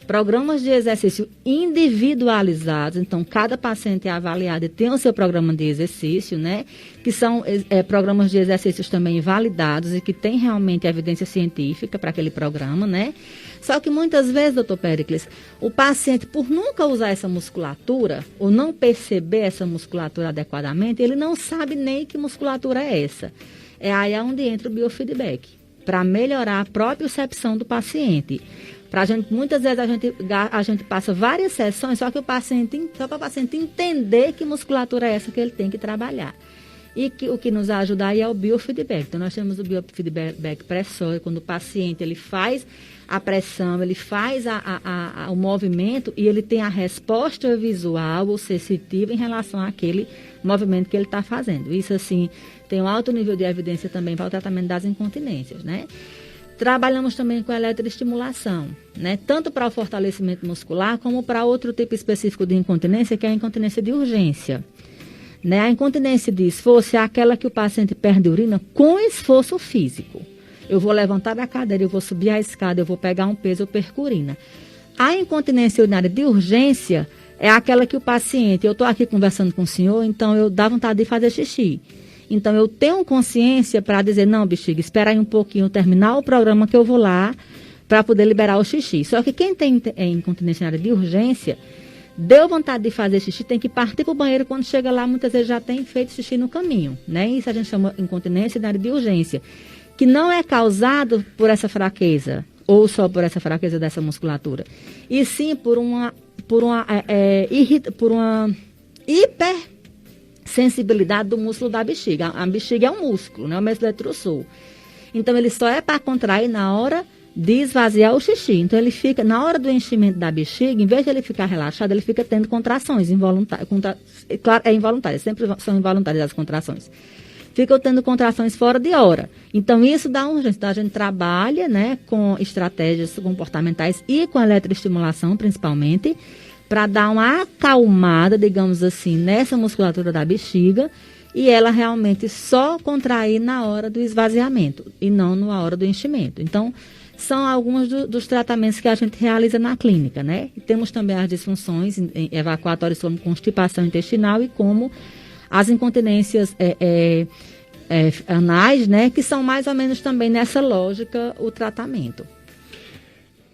programas de exercício individualizados. Então, cada paciente é avaliado e tem o seu programa de exercício, né? Que são programas de exercícios também validados e que tem realmente evidência científica para aquele programa, né? Só que muitas vezes, doutor Péricles, o paciente, por nunca usar essa musculatura, ou não perceber essa musculatura adequadamente, ele não sabe nem que musculatura é essa. É aí onde entra o biofeedback, para melhorar a propriocepção do paciente. Muitas vezes a gente passa várias sessões, só para o paciente entender que musculatura é essa que ele tem que trabalhar. E o que nos ajuda aí é o biofeedback. Então, nós temos o biofeedback pressório, quando o paciente ele faz a pressão, ele faz o movimento e ele tem a resposta visual ou sensitiva em relação àquele movimento que ele está fazendo. Isso, assim, tem um alto nível de evidência também para o tratamento das incontinências, né? Trabalhamos também com eletroestimulação, né? Tanto para o fortalecimento muscular, como para outro tipo específico de incontinência, que é a incontinência de urgência. Né? A incontinência de esforço é aquela que o paciente perde urina com esforço físico. Eu vou levantar da cadeira, eu vou subir a escada, eu vou pegar um peso, eu perco urina. A incontinência urinária de urgência é aquela que o paciente, eu estou aqui conversando com o senhor, então eu dá vontade de fazer xixi. Então, eu tenho consciência para dizer, não, bexiga, espera aí um pouquinho, terminar o programa que eu vou lá para poder liberar o xixi. Só que quem tem incontinência urinária de urgência, deu vontade de fazer xixi, tem que partir para o banheiro, quando chega lá, muitas vezes já tem feito xixi no caminho, né? Isso a gente chama incontinência urinária de urgência, que não é causado por essa fraqueza, ou só por essa fraqueza dessa musculatura, e sim por uma hipersensibilidade do músculo da bexiga. A bexiga é um músculo, né? O mesocletossor. Então, ele só é para contrair na hora de esvaziar o xixi. Então, ele fica, na hora do enchimento da bexiga, em vez de ele ficar relaxado, ele fica tendo contrações involuntárias. Claro, é involuntário, sempre são involuntárias as contrações. Ficam tendo contrações fora de hora. Então, isso dá urgência. Então, a gente trabalha, né, com estratégias comportamentais e com eletroestimulação, principalmente, para dar uma acalmada, digamos assim, nessa musculatura da bexiga, e ela realmente só contrair na hora do esvaziamento e não na hora do enchimento. Então, são alguns dos tratamentos que a gente realiza na clínica, né? E temos também as disfunções evacuatórias, como constipação intestinal e como as incontinências anais, né? Que são mais ou menos também nessa lógica o tratamento.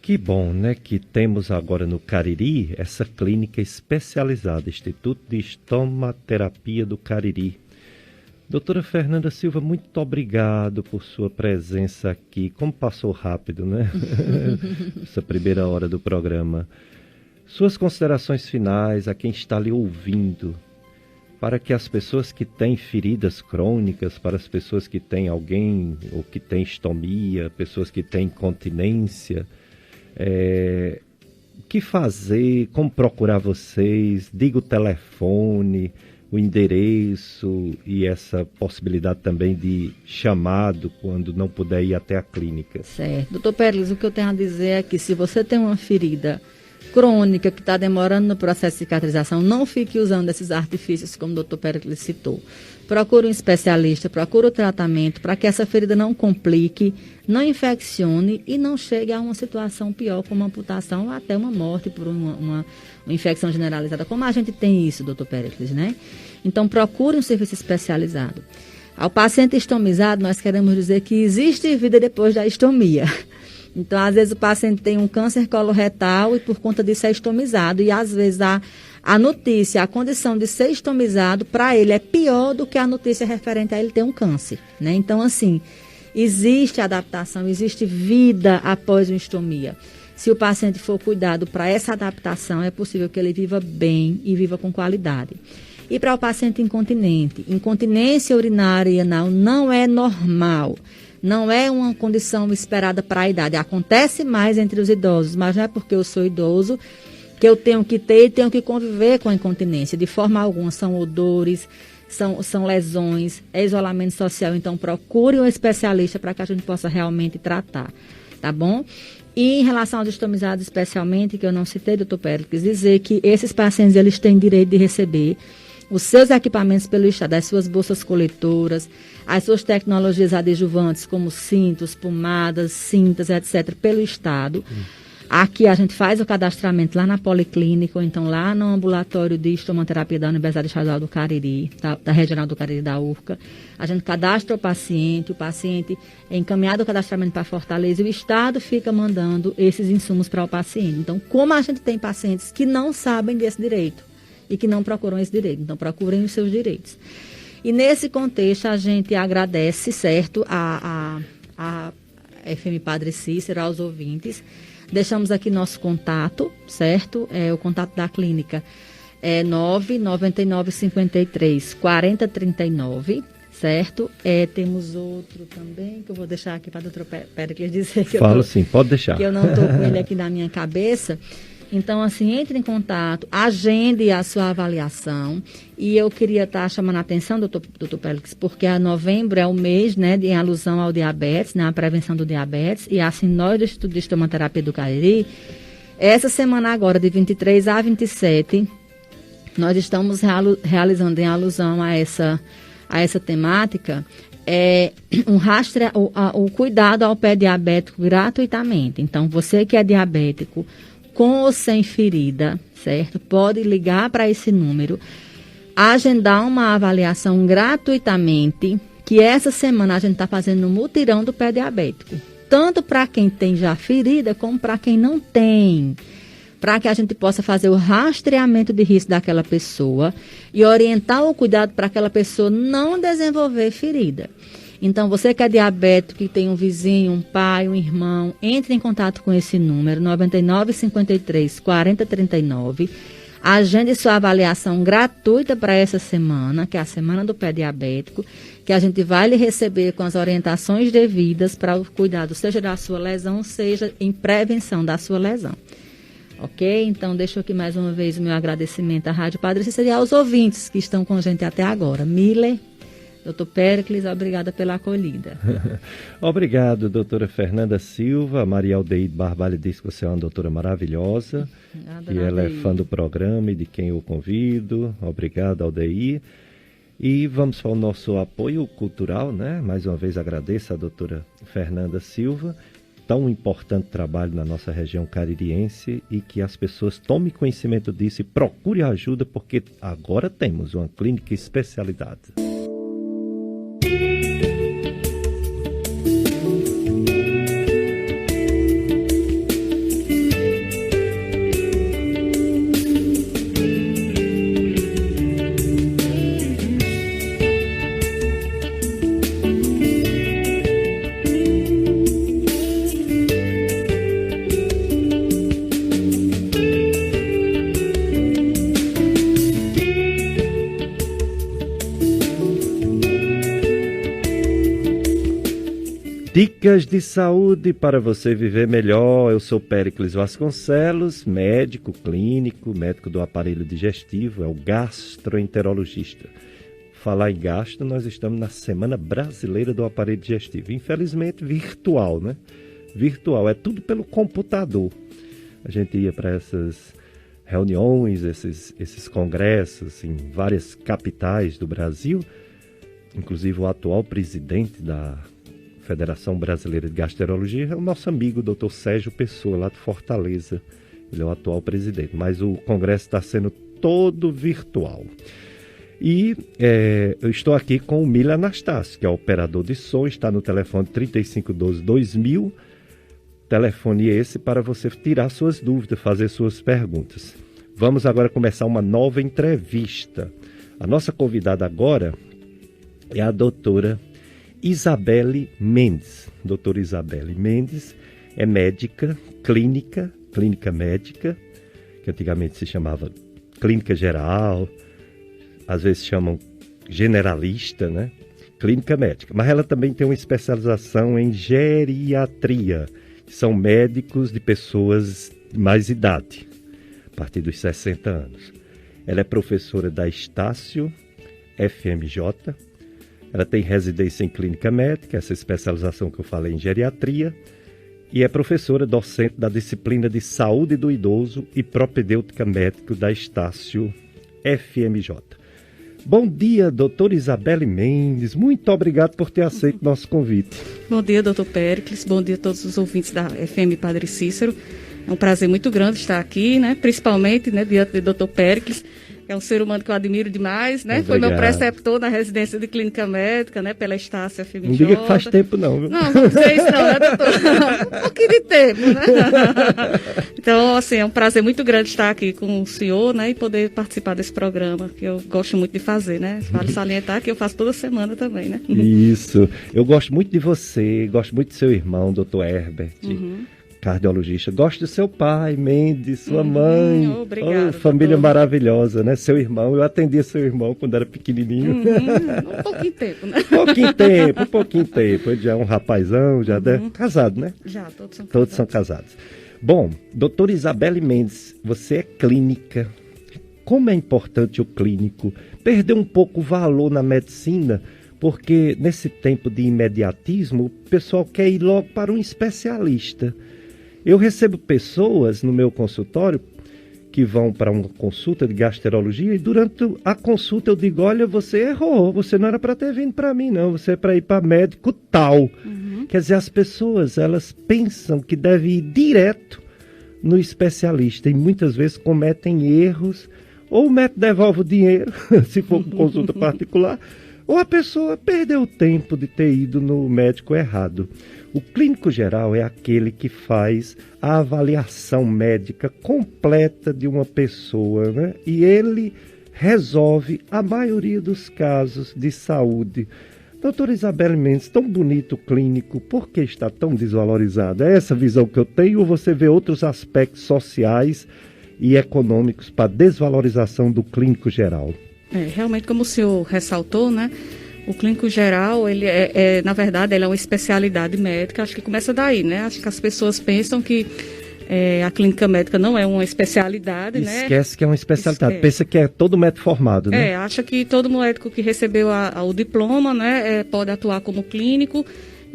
Que bom, né, que temos agora no Cariri essa clínica especializada, Instituto de Estomaterapia do Cariri. Doutora Fernanda Silva, muito obrigado por sua presença aqui. Como passou rápido, né? Essa primeira hora do programa. Suas considerações finais a quem está ali ouvindo, para que as pessoas que têm feridas crônicas, para as pessoas que têm alguém ou que têm estomia, pessoas que têm incontinência, o que fazer, como procurar vocês, diga o telefone, o endereço e essa possibilidade também de chamado quando não puder ir até a clínica. Certo. Doutor Péricles, o que eu tenho a dizer é que se você tem uma ferida crônica, que está demorando no processo de cicatrização, não fique usando esses artifícios, como o doutor Péricles citou. Procure um especialista, procure o tratamento para que essa ferida não complique, não infeccione e não chegue a uma situação pior, como uma amputação ou até uma morte por uma infecção generalizada. Como a gente tem isso, doutor Péricles, né? Então, procure um serviço especializado. Ao paciente estomizado, nós queremos dizer que existe vida depois da estomia. Então, às vezes, o paciente tem um câncer coloretal e, por conta disso, é estomizado. E, às vezes, a notícia, a condição de ser estomizado, para ele, é pior do que a notícia referente a ele ter um câncer, né? Então, assim, existe adaptação, existe vida após uma estomia. Se o paciente for cuidado para essa adaptação, é possível que ele viva bem e viva com qualidade. E para o paciente incontinente, incontinência urinária e anal não é normal. Não é uma condição esperada para a idade. Acontece mais entre os idosos, mas não é porque eu sou idoso que eu tenho que ter e tenho que conviver com a incontinência. De forma alguma, são odores, são lesões, é isolamento social. Então, procure um especialista para que a gente possa realmente tratar, tá bom? E em relação aos estomizados especialmente, que eu não citei, doutor Péricles, dizer que esses pacientes eles têm direito de receber os seus equipamentos pelo Estado, as suas bolsas coletoras, as suas tecnologias adjuvantes, como cintos, pomadas, cintas, etc., pelo Estado. Aqui a gente faz o cadastramento lá na Policlínica, ou então lá no ambulatório de estomaterapia da Universidade Estadual do Cariri, da Regional do Cariri da UFCA. A gente cadastra o paciente é encaminhado o cadastramento para Fortaleza e o Estado fica mandando esses insumos para o paciente. Então, como a gente tem pacientes que não sabem desse direito e que não procuram esse direito, então procurem os seus direitos. E nesse contexto a gente agradece, certo, a FM Padre Cícero, aos ouvintes. Deixamos aqui nosso contato, certo? O contato da clínica é 99953 4039, certo? Temos outro também, que eu vou deixar aqui para o doutor Péricles dizer que pode deixar. Que eu não estou com ele aqui na minha cabeça. Então, assim, entre em contato, agende a sua avaliação. E eu queria estar chamando a atenção, doutor Péricles, porque novembro é o mês, né, em alusão ao diabetes, né, a prevenção do diabetes. E assim, nós do Instituto de Estomaterapia do Cariri, essa semana agora, de 23 a 27, nós estamos realizando em alusão a essa temática, o cuidado ao pé diabético gratuitamente. Então, você que é diabético, com ou sem ferida, certo? Pode ligar para esse número, agendar uma avaliação gratuitamente, que essa semana a gente está fazendo um mutirão do pé diabético. Tanto para quem tem já ferida, como para quem não tem. Para que a gente possa fazer o rastreamento de risco daquela pessoa e orientar o cuidado para aquela pessoa não desenvolver ferida. Então, você que é diabético, que tem um vizinho, um pai, um irmão, entre em contato com esse número, 9953 4039. Agende sua avaliação gratuita para essa semana, que é a Semana do Pé Diabético, que a gente vai lhe receber com as orientações devidas para o cuidado, seja da sua lesão, seja em prevenção da sua lesão. Ok? Então, deixo aqui mais uma vez o meu agradecimento à Rádio Padre Cícero e aos ouvintes que estão com a gente até agora. Miller, doutor Péricles, obrigada pela acolhida. Obrigado, doutora Fernanda Silva. Maria Aldeide Barbalho disse que você é uma doutora maravilhosa. E ela é fã do programa e de quem eu convido. Obrigado, Aldeide. E vamos para o nosso apoio cultural, né? Mais uma vez agradeço a doutora Fernanda Silva. Tão importante trabalho na nossa região caririense e que as pessoas tomem conhecimento disso e procurem ajuda, porque agora temos uma clínica especializada. Dicas de saúde para você viver melhor. Eu sou Péricles Vasconcelos, médico clínico, médico do aparelho digestivo, é o gastroenterologista. Falar em gastro, nós estamos na Semana Brasileira do Aparelho Digestivo. Infelizmente virtual, né? Virtual, é tudo pelo computador. A gente ia para essas reuniões, esses congressos em várias capitais do Brasil. Inclusive o atual presidente da Federação Brasileira de Gastroenterologia é o nosso amigo Dr. Sérgio Pessoa, lá de Fortaleza. Ele é o atual presidente, mas o congresso está sendo todo virtual. E eu estou aqui com o Mila Anastácio, que é operador de som, está no telefone 3512-2000. Telefone esse para você tirar suas dúvidas, fazer suas perguntas. Vamos agora começar uma nova entrevista. A nossa convidada agora é a doutora Isabelle Mendes. Doutora Isabelle Mendes é médica, clínica médica, que antigamente se chamava clínica geral, às vezes chamam generalista, né? Clínica médica. Mas ela também tem uma especialização em geriatria, que são médicos de pessoas de mais idade, a partir dos 60 anos. Ela é professora da Estácio FMJ, ela tem residência em clínica médica, essa especialização que eu falei em geriatria, e é professora docente da disciplina de saúde do idoso e propedêutica médica da Estácio FMJ. Bom dia, doutora Isabelle Mendes. Muito obrigado por ter aceito nosso convite. Bom dia, doutor Péricles. Bom dia a todos os ouvintes da FM Padre Cícero. É um prazer muito grande estar aqui, né? Principalmente, né, diante do doutor Péricles. É um ser humano que eu admiro demais, né? Obrigado. Foi meu preceptor na residência de clínica médica, né? Pela Estácio FMJ. Não diga que faz tempo não, viu? Não dizer isso não, né, doutor? Um pouquinho de tempo, né? Então, assim, é um prazer muito grande estar aqui com o senhor, né? E poder participar desse programa, que eu gosto muito de fazer, né? Vale salientar que eu faço toda semana também, né? Isso. Eu gosto muito de você, gosto muito do seu irmão, doutor Herbert. Cardiologista. Gosto do seu pai, Mendes, sua mãe. Obrigada. Família maravilhosa, né? Seu irmão. Eu atendia seu irmão quando era pequenininho. Um pouquinho de tempo, né? Um pouquinho de tempo. Ele já é um rapazão, já é casado, né? Já, todos são casados. Todos são casados. Bom, doutora Isabelle Mendes, você é clínica. Como é importante o clínico? Perdeu um pouco o valor na medicina, porque nesse tempo de imediatismo, o pessoal quer ir logo para um especialista. Eu recebo pessoas no meu consultório que vão para uma consulta de gastroenterologia e durante a consulta eu digo, olha, você errou, você não era para ter vindo para mim não, você é para ir para médico tal. Quer dizer, as pessoas, elas pensam que devem ir direto no especialista e muitas vezes cometem erros, ou o médico devolve o dinheiro, se for com consulta particular, ou a pessoa perdeu o tempo de ter ido no médico errado. O clínico geral é aquele que faz a avaliação médica completa de uma pessoa, né? E ele resolve a maioria dos casos de saúde. Doutora Isabelle Mendes, tão bonito o clínico, por que está tão desvalorizado? É essa visão que eu tenho ou você vê outros aspectos sociais e econômicos para a desvalorização do clínico geral? Realmente, como o senhor ressaltou, né? O clínico geral, ele na verdade, ele é uma especialidade médica, acho que começa daí, né? Acho que as pessoas pensam que a clínica médica não é uma especialidade, né? Esquece que é uma especialidade, pensa que é todo médico formado, né? Acha que todo médico que recebeu o diploma, né, pode atuar como clínico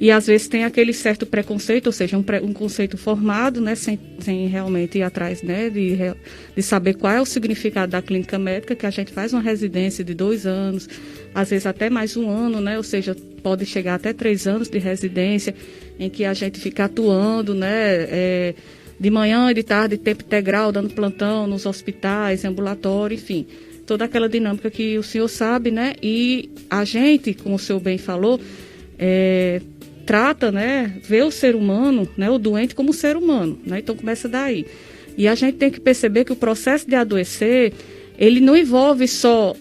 e às vezes tem aquele certo preconceito, ou seja, um conceito formado, né, sem realmente ir atrás, né, de saber qual é o significado da clínica médica, que a gente faz uma residência de 2 anos, às vezes até mais 1 ano, né, ou seja, pode chegar até 3 anos de residência, em que a gente fica atuando, né, de manhã e de tarde, tempo integral, dando plantão nos hospitais, ambulatório, enfim, toda aquela dinâmica que o senhor sabe, né, e a gente, como o senhor bem falou, trata, né, vê o ser humano, né, o doente como ser humano, né, então começa daí. E a gente tem que perceber que o processo de adoecer, ele não envolve só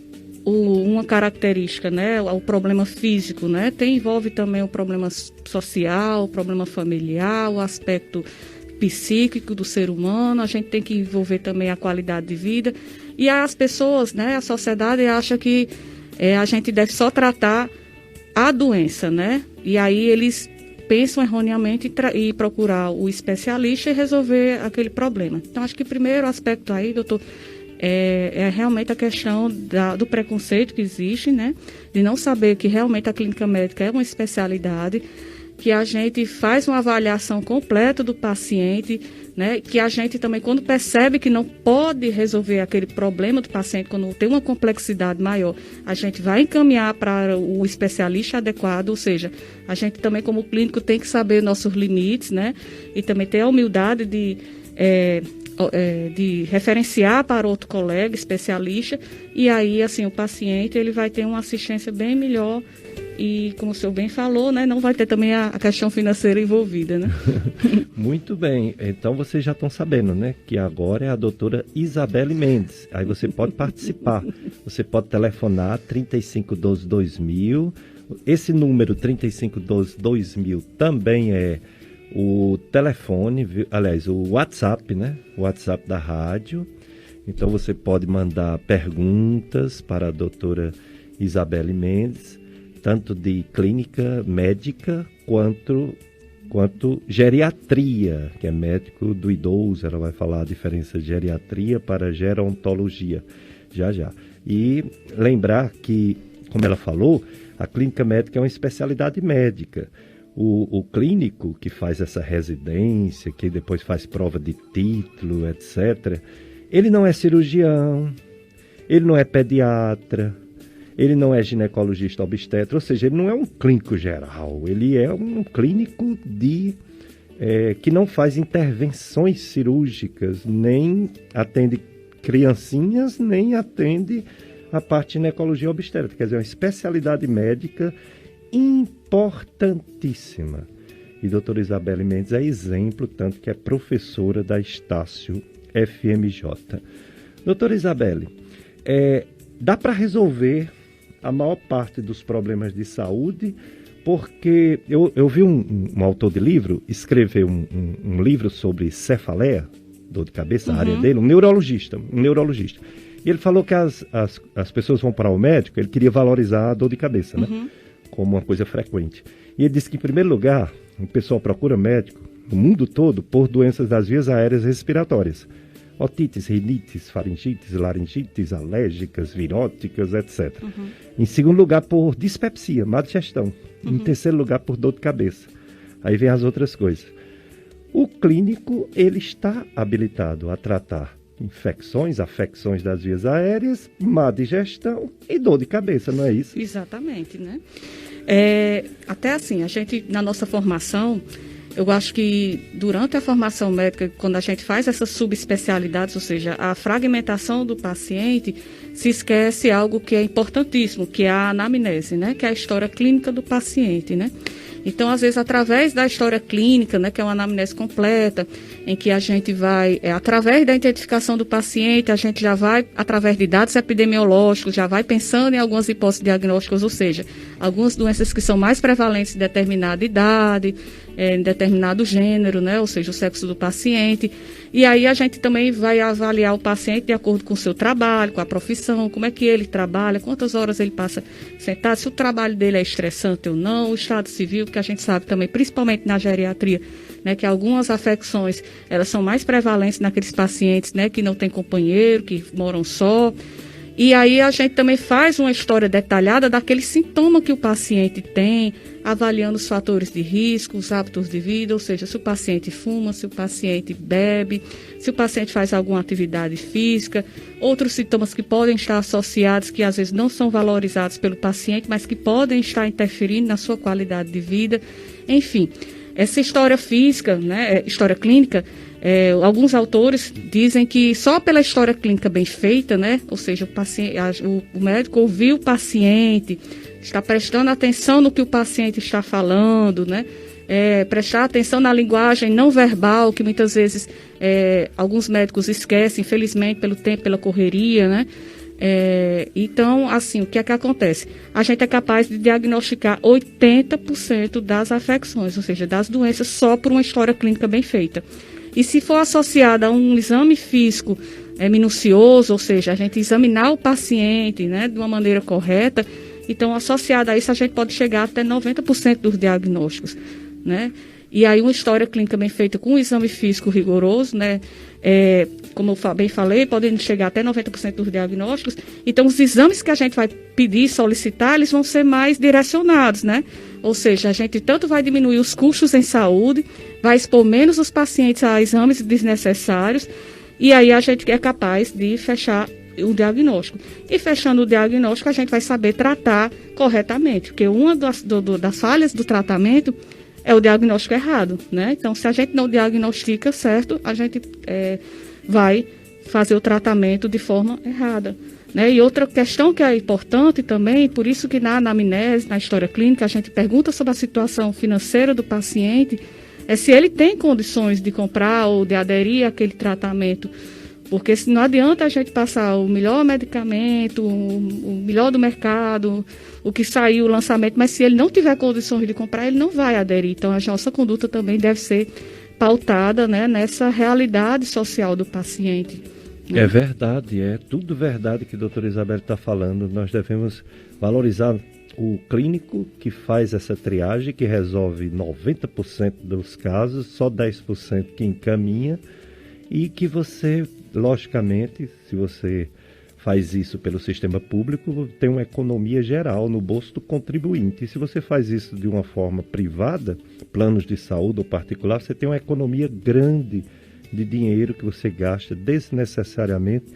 uma característica, né, o problema físico, né, envolve também o problema social, o problema familiar, o aspecto psíquico do ser humano, a gente tem que envolver também a qualidade de vida, e as pessoas, né, a sociedade acha que a gente deve só tratar a doença, né? E aí eles pensam erroneamente e procurar o especialista e resolver aquele problema. Então, acho que o primeiro aspecto aí, doutor, é realmente a questão do preconceito que existe, né? De não saber que realmente a clínica médica é uma especialidade que a gente faz uma avaliação completa do paciente, né? Que a gente também, quando percebe que não pode resolver aquele problema do paciente, quando tem uma complexidade maior, a gente vai encaminhar para o especialista adequado, ou seja, a gente também como clínico tem que saber nossos limites, né? E também ter a humildade de referenciar para outro colega especialista, e aí, assim, o paciente ele vai ter uma assistência bem melhor e, como o senhor bem falou, né, não vai ter também a questão financeira envolvida, né? Muito bem, então vocês já estão sabendo, né, que agora é a doutora Isabelle Mendes. Aí você pode participar, você pode telefonar 3512-2000, esse número 3512-2000 também é o telefone, aliás, o WhatsApp, né? O WhatsApp da rádio. Então você pode mandar perguntas para a doutora Isabelle Mendes, tanto de clínica médica quanto geriatria, que é médico do idoso. Ela vai falar a diferença de geriatria para gerontologia, já. E lembrar que, como ela falou, a clínica médica é uma especialidade médica. O clínico que faz essa residência, que depois faz prova de título, etc., ele não é cirurgião, ele não é pediatra, ele não é ginecologista obstetra, ou seja, ele não é um clínico geral, ele é um clínico que não faz intervenções cirúrgicas, nem atende criancinhas, nem atende a parte de ginecologia obstétrica, quer dizer, é uma especialidade médica importantíssima. E doutora Isabelle Mendes é exemplo, tanto que é professora da Estácio FMJ. Doutora Isabelle, dá para resolver a maior parte dos problemas de saúde, porque eu vi um autor de livro escrever um livro sobre cefaleia, dor de cabeça, a área dele, um neurologista. E ele falou que as pessoas vão para o médico, ele queria valorizar a dor de cabeça, né? Como uma coisa frequente. E ele disse que, em primeiro lugar, o pessoal procura médico no mundo todo por doenças das vias aéreas respiratórias. Otites, rinites, faringites, laringites, alérgicas, viróticas, etc. Em segundo lugar, por dispepsia, má digestão. Em terceiro lugar, por dor de cabeça. Aí vem as outras coisas. O clínico, ele está habilitado a tratar infecções, afecções das vias aéreas, má digestão e dor de cabeça, não é isso? Exatamente, né? Até assim, a gente, na nossa formação, eu acho que durante a formação médica, quando a gente faz essas subespecialidades, ou seja, a fragmentação do paciente, se esquece algo que é importantíssimo, que é a anamnese, né? Que é a história clínica do paciente, né? Então, às vezes, através da história clínica, né, que é uma anamnese completa, em que a gente vai, através da identificação do paciente, a gente já vai, através de dados epidemiológicos, já vai pensando em algumas hipóteses diagnósticas, ou seja, algumas doenças que são mais prevalentes em determinada idade, em determinado gênero, né, ou seja, o sexo do paciente. E aí a gente também vai avaliar o paciente de acordo com o seu trabalho, com a profissão, como é que ele trabalha, quantas horas ele passa sentado, se o trabalho dele é estressante ou não, o estado civil, porque a gente sabe também, principalmente na geriatria, né, que algumas afecções, elas são mais prevalentes naqueles pacientes, né, que não têm companheiro, que moram só. E aí a gente também faz uma história detalhada daquele sintoma que o paciente tem, avaliando os fatores de risco, os hábitos de vida, ou seja, se o paciente fuma, se o paciente bebe, se o paciente faz alguma atividade física, outros sintomas que podem estar associados, que às vezes não são valorizados pelo paciente, mas que podem estar interferindo na sua qualidade de vida. Enfim, essa história física, né, história clínica, alguns autores dizem que só pela história clínica bem feita, né, ou seja, o médico ouviu o paciente, está prestando atenção no que o paciente está falando, né, prestar atenção na linguagem não verbal, que muitas vezes alguns médicos esquecem, infelizmente, pelo tempo, pela correria, né. Então, assim, o que é que acontece? A gente é capaz de diagnosticar 80% das afecções, ou seja, das doenças, só por uma história clínica bem feita. E se for associada a um exame físico minucioso, ou seja, a gente examinar o paciente, né, de uma maneira correta, então, associada a isso, a gente pode chegar até 90% dos diagnósticos, né? E aí, uma história clínica bem feita com um exame físico rigoroso, né, como eu bem falei, podem chegar até 90% dos diagnósticos. Então, os exames que a gente vai pedir, solicitar, eles vão ser mais direcionados, né? Ou seja, a gente tanto vai diminuir os custos em saúde, vai expor menos os pacientes a exames desnecessários, e aí a gente é capaz de fechar o diagnóstico. E fechando o diagnóstico, a gente vai saber tratar corretamente, porque uma das falhas do tratamento é o diagnóstico errado, né? Então, se a gente não diagnostica certo, a gente vai fazer o tratamento de forma errada, né? E outra questão que é importante também, por isso que na anamnese, na história clínica, a gente pergunta sobre a situação financeira do paciente, é se ele tem condições de comprar ou de aderir àquele tratamento. Porque se não adianta a gente passar o melhor medicamento, o melhor do mercado, o que saiu, o lançamento, mas se ele não tiver condições de comprar, ele não vai aderir. Então, a nossa conduta também deve ser pautada, né, nessa realidade social do paciente. Né? É verdade, é tudo verdade que a doutora Isabelle está falando. Nós devemos valorizar o clínico que faz essa triagem, que resolve 90% dos casos, só 10% que encaminha, e que você, logicamente, se você faz isso pelo sistema público, tem uma economia geral no bolso do contribuinte. E se você faz isso de uma forma privada, planos de saúde ou particular, você tem uma economia grande de dinheiro que você gasta desnecessariamente,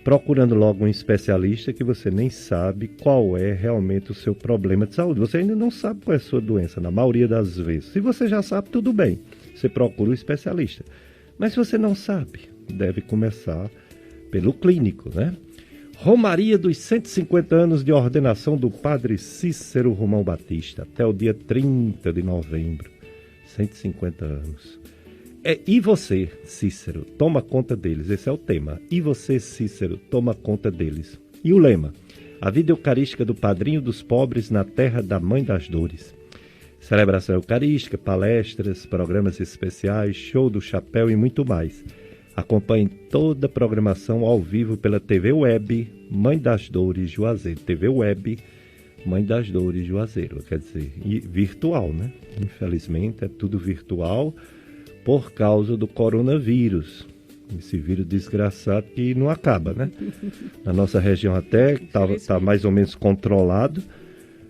procurando logo um especialista que você nem sabe qual é realmente o seu problema de saúde. Você ainda não sabe qual é a sua doença, na maioria das vezes. Se você já sabe, tudo bem, você procura um especialista. Mas se você não sabe, deve começar pelo clínico, né? Romaria dos 150 anos de ordenação do padre Cícero Romão Batista, até o dia 30 de novembro. 150 anos. E você, Cícero, toma conta deles. Esse é o tema. E você, Cícero, toma conta deles. E o lema: a vida eucarística do padrinho dos pobres na terra da Mãe das Dores. Celebração eucarística, palestras, programas especiais, show do chapéu e muito mais. Acompanhe toda a programação ao vivo pela TV Web Mãe das Dores Juazeiro. TV Web Mãe das Dores Juazeiro, quer dizer, e virtual, né? Infelizmente é tudo virtual por causa do coronavírus. Esse vírus desgraçado que não acaba, né? Na nossa região até está mais ou menos controlado,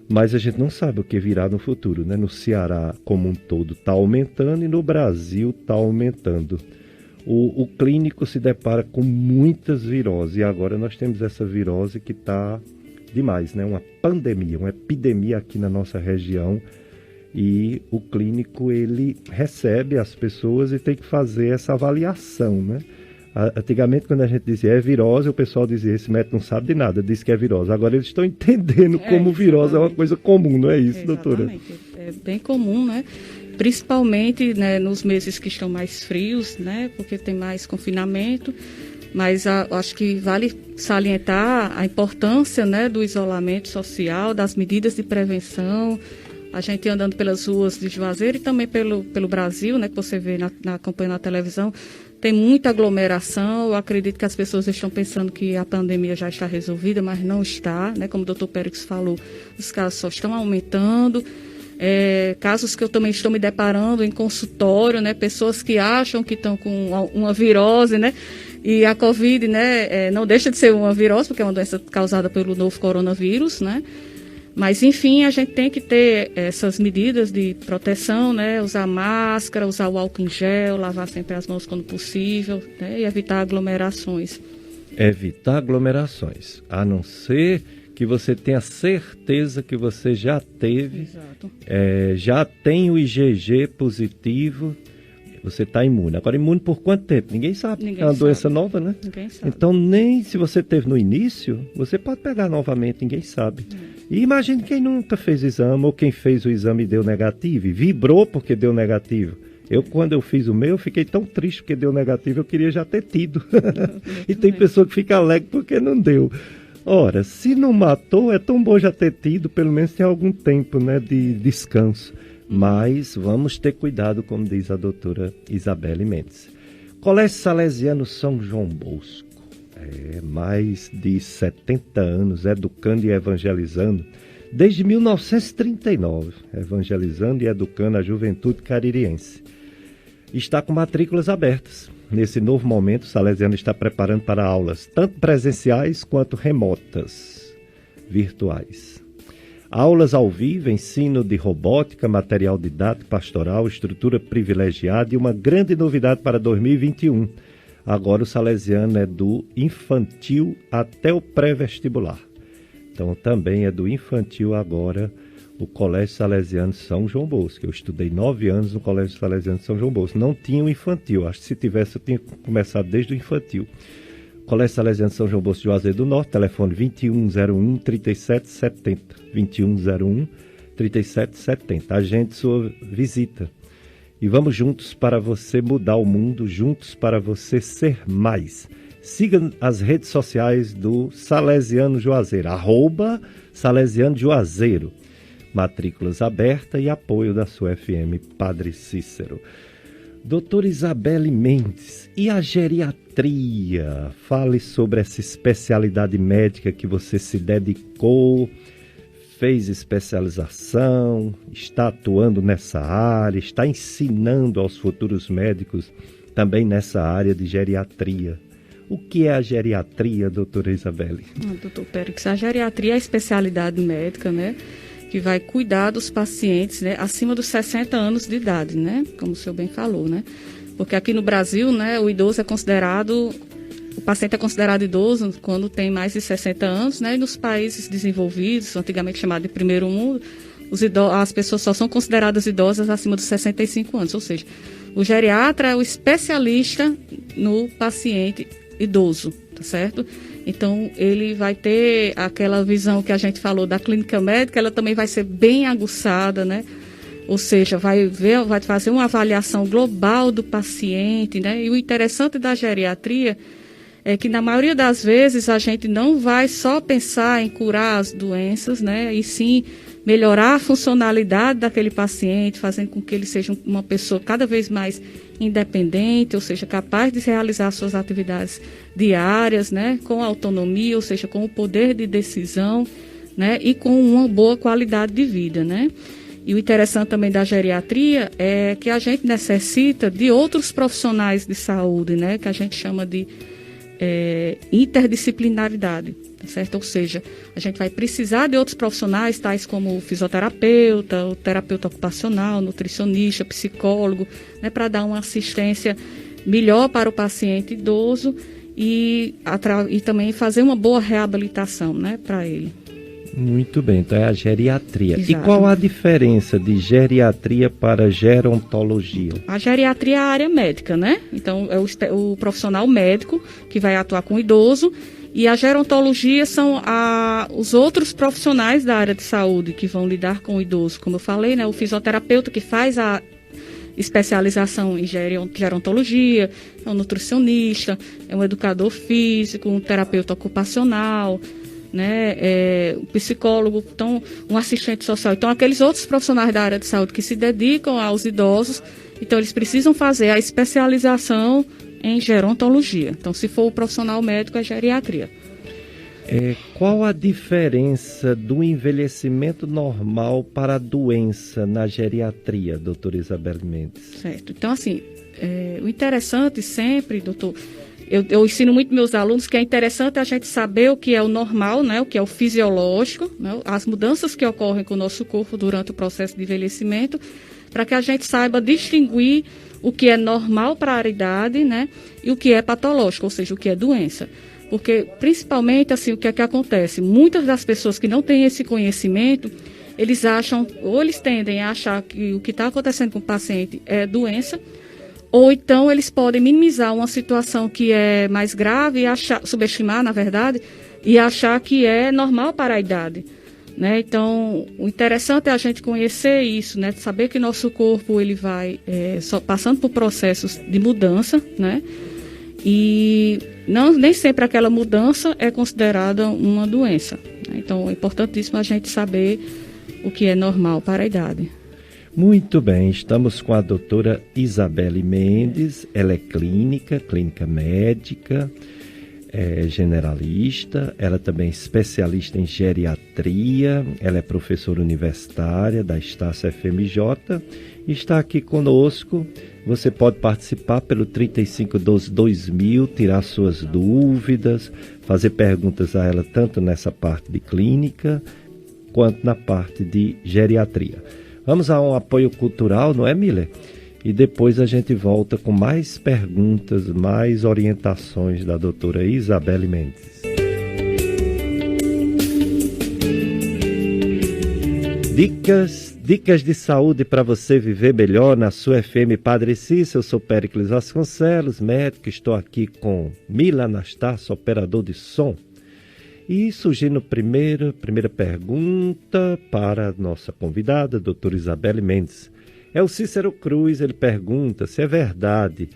mas a gente não sabe o que virá no futuro, né? No Ceará como um todo está aumentando e no Brasil está aumentando. O clínico se depara com muitas viroses e agora nós temos essa virose que está demais, né? Uma pandemia, uma epidemia aqui na nossa região, e o clínico ele recebe as pessoas e tem que fazer essa avaliação, né? Antigamente, quando a gente dizia é virose, o pessoal dizia, esse médico não sabe de nada, diz que é virose. Agora eles estão entendendo como virose é uma coisa comum, não é isso, doutora? É bem comum, né? Principalmente, né, nos meses que estão mais frios, né? Porque tem mais confinamento. Mas acho que vale salientar a importância, né, do isolamento social, das medidas de prevenção. A gente andando pelas ruas de Juazeiro e também pelo Brasil, né, que você vê acompanhando na televisão, tem muita aglomeração. Eu acredito que as pessoas estão pensando que a pandemia já está resolvida, mas não está, né? Como o doutor Périx falou, os casos só estão aumentando. Casos que eu também estou me deparando em consultório, né? Pessoas que acham que estão com uma virose, né? E a Covid, né, não deixa de ser uma virose, porque é uma doença causada pelo novo coronavírus, né? Mas, enfim, a gente tem que ter essas medidas de proteção, né? Usar máscara, usar o álcool em gel, lavar sempre as mãos quando possível, né? E evitar aglomerações. Evitar aglomerações, a não ser que você tenha certeza que você já teve, já tem o IgG positivo, você está imune. Agora, imune por quanto tempo? Ninguém sabe. É uma doença nova, né? Ninguém sabe. Então, nem se você teve no início, você pode pegar novamente, ninguém sabe. E imagine quem nunca fez exame, ou quem fez o exame e deu negativo, e vibrou porque deu negativo. Quando eu fiz o meu, eu fiquei tão triste porque deu negativo, eu queria já ter tido. E tem pessoa que fica alegre porque não deu. Ora, se não matou, é tão bom já ter tido, pelo menos tem algum tempo, né, de descanso. Mas vamos ter cuidado, como diz a doutora Isabelle Mendes. Colégio Salesiano São João Bosco. Mais de 70 anos educando e evangelizando, desde 1939, evangelizando e educando a juventude caririense. Está com matrículas abertas. Nesse novo momento, o Salesiano está preparando para aulas tanto presenciais quanto remotas, virtuais. Aulas ao vivo, ensino de robótica, material didático, pastoral, estrutura privilegiada e uma grande novidade para 2021. Agora o Salesiano é do infantil até o pré-vestibular. Então também é do infantil agora o Colégio Salesiano São João Bosco. Eu estudei 9 anos no Colégio Salesiano São João Bosco. Não tinha o infantil. Acho que se tivesse eu tinha começado desde o infantil. Colégio Salesiano São João Bosco de Juazeiro do Norte, telefone 2101-3770. 2101-3770. Agende sua visita. E vamos juntos para você mudar o mundo, juntos para você ser mais. Siga as redes sociais do Salesiano Juazeiro, @Salesiano Juazeiro. Matrículas abertas e apoio da sua FM Padre Cícero. Doutora Isabelle Mendes, e a geriatria? Fale sobre essa especialidade médica que você se dedicou, fez especialização, está atuando nessa área, está ensinando aos futuros médicos também nessa área de geriatria. O que é a geriatria, doutora Isabelle? Doutor Périx, a geriatria é a especialidade médica, né, que vai cuidar dos pacientes, né, acima dos 60 anos de idade, né, como o senhor bem falou, né, porque aqui no Brasil, né, o paciente é considerado idoso quando tem mais de 60 anos, né, e nos países desenvolvidos, antigamente chamado de primeiro mundo, as pessoas só são consideradas idosas acima dos 65 anos, ou seja, o geriatra é o especialista no paciente idoso, tá certo? Então, ele vai ter aquela visão que a gente falou da clínica médica, ela também vai ser bem aguçada, né? Ou seja, vai fazer uma avaliação global do paciente, né? E o interessante da geriatria é que, na maioria das vezes, a gente não vai só pensar em curar as doenças, né? E sim melhorar a funcionalidade daquele paciente, fazendo com que ele seja uma pessoa cada vez mais independente, ou seja, capaz de realizar suas atividades diárias, né, com autonomia, ou seja, com o poder de decisão, né, e com uma boa qualidade de vida, né. E o interessante também da geriatria é que a gente necessita de outros profissionais de saúde, né, que a gente chama de interdisciplinaridade, tá certo? Ou seja, a gente vai precisar de outros profissionais, tais como o fisioterapeuta, o terapeuta ocupacional, nutricionista, psicólogo, né, para dar uma assistência melhor para o paciente idoso e também fazer uma boa reabilitação, né, para ele. Muito bem, então é a geriatria. Exato. E qual a diferença de geriatria para gerontologia? A geriatria é a área médica, né? Então, é o profissional médico que vai atuar com o idoso, e a gerontologia são os outros profissionais da área de saúde que vão lidar com o idoso. Como eu falei, né? O fisioterapeuta que faz a especialização em gerontologia, é um nutricionista, é um educador físico, um terapeuta ocupacional, né, um psicólogo, então, um assistente social. Então, aqueles outros profissionais da área de saúde que se dedicam aos idosos, então eles precisam fazer a especialização em gerontologia. Então, se for o profissional médico, é geriatria. Qual a diferença do envelhecimento normal para a doença na geriatria, doutora Isabelle Mendes? Certo. Então, assim, o interessante sempre, doutor, eu ensino muito meus alunos que é interessante a gente saber o que é o normal, né, o que é o fisiológico, né, as mudanças que ocorrem com o nosso corpo durante o processo de envelhecimento, para que a gente saiba distinguir o que é normal para a idade, né, e o que é patológico, ou seja, o que é doença. Porque, principalmente, assim, o que é que acontece? Muitas das pessoas que não têm esse conhecimento, eles acham, ou eles tendem a achar que o que está acontecendo com o paciente é doença, ou então eles podem minimizar uma situação que é mais grave e subestimar, na verdade, e achar que é normal para a idade, né? Então, o interessante é a gente conhecer isso, né? Saber que nosso corpo ele vai só passando por processos de mudança, né? E nem sempre aquela mudança é considerada uma doença, né? Então, é importantíssimo a gente saber o que é normal para a idade. Muito bem, estamos com a doutora Isabelle Mendes, ela é clínica médica, é generalista, ela também é especialista em geriatria, ela é professora universitária da Estácio FMJ e está aqui conosco. Você pode participar pelo 3512-2000, tirar suas dúvidas, fazer perguntas a ela tanto nessa parte de clínica quanto na parte de geriatria. Vamos a um apoio cultural, não é, Miller? E depois a gente volta com mais perguntas, mais orientações da doutora Isabelle Mendes. Dicas de saúde para você viver melhor na sua FM Padre Cícero. Eu sou Péricles Vasconcelos, médico. Estou aqui com Mila Anastácio, operador de som. E surgindo primeira pergunta para a nossa convidada, doutora Isabelle Mendes. É o Cícero Cruz, ele pergunta se é verdade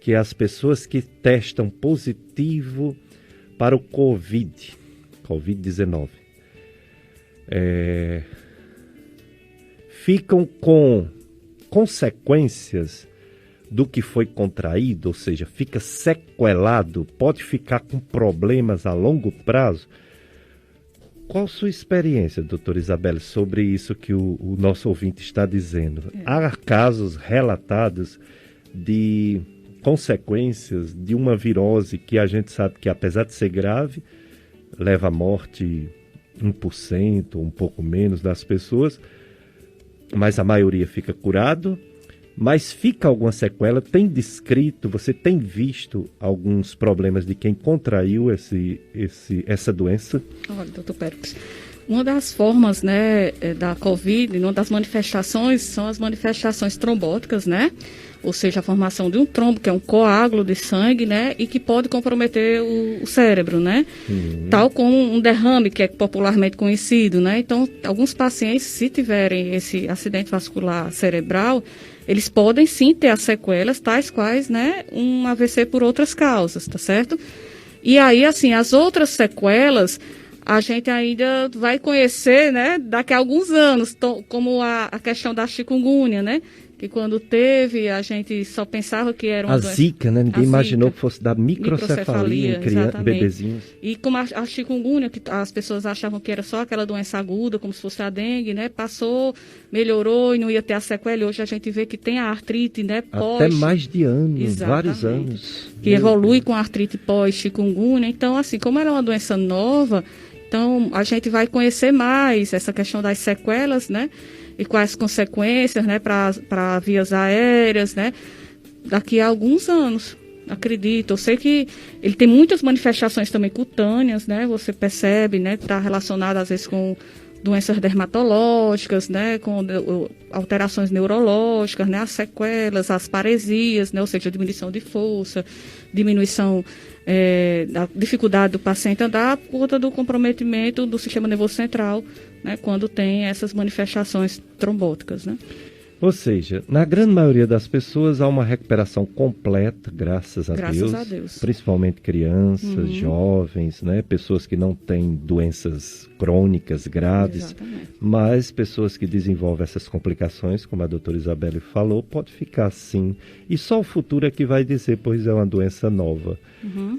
que as pessoas que testam positivo para o Covid-19 ficam com consequências do que foi contraído, ou seja, fica sequelado, pode ficar com problemas a longo prazo. Qual a sua experiência, doutora Isabelle, sobre isso que o nosso ouvinte está dizendo? Há casos relatados de consequências de uma virose que a gente sabe que, apesar de ser grave, leva à morte 1%, um pouco menos das pessoas, mas a maioria fica curado. Mas fica alguma sequela? Tem descrito, você tem visto alguns problemas de quem contraiu essa doença? Olha, doutor Péricles, uma das formas, né, da Covid, uma das manifestações, são as manifestações trombóticas, né? Ou seja, a formação de um trombo, que é um coágulo de sangue, né? E que pode comprometer o cérebro, né? Tal como um derrame, que é popularmente conhecido, né? Então, alguns pacientes, se tiverem esse acidente vascular cerebral, eles podem sim ter as sequelas, tais quais, né, um AVC por outras causas, tá certo? E aí, assim, as outras sequelas, a gente ainda vai conhecer, né, daqui a alguns anos, como a questão da chikungunya, né? Que quando teve, a gente só pensava que era uma doença. A zika, né? Ninguém imaginou que fosse dar microcefalia em crianças, bebezinhos. E como a chikungunya, que as pessoas achavam que era só aquela doença aguda, como se fosse a dengue, né? Passou, melhorou e não ia ter a sequela. E hoje a gente vê que tem a artrite, né? Até mais de anos, vários anos. Que evolui com a artrite pós-chikungunya. Então, assim, como era uma doença nova, então a gente vai conhecer mais essa questão das sequelas, né? E quais consequências, né, para vias aéreas, né, daqui a alguns anos, acredito. Eu sei que ele tem muitas manifestações também cutâneas, né, você percebe, né, está relacionado às vezes com doenças dermatológicas, né, com alterações neurológicas, né, as sequelas, as paresias, né, ou seja, diminuição de força, diminuição da dificuldade do paciente andar por conta do comprometimento do sistema nervoso central, né, quando tem essas manifestações trombóticas, né? Ou seja, na grande maioria das pessoas há uma recuperação completa, graças a Deus. Principalmente crianças, jovens, né? Pessoas que não têm doenças crônicas graves. Exatamente. Mas pessoas que desenvolvem essas complicações, como a doutora Isabelle falou, pode ficar assim. E só o futuro é que vai dizer, pois é uma doença nova.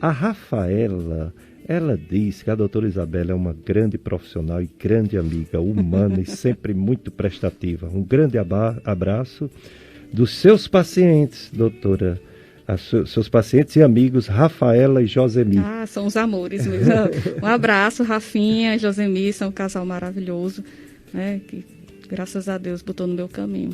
A Rafaela, ela diz que a doutora Isabelle é uma grande profissional e grande amiga, humana e sempre muito prestativa. Um grande abraço dos seus pacientes, doutora, seus pacientes e amigos, Rafaela e Josemi. Ah, são os amores mesmo. Um abraço, Rafinha e Josemi, são um casal maravilhoso, né, que graças a Deus botou no meu caminho.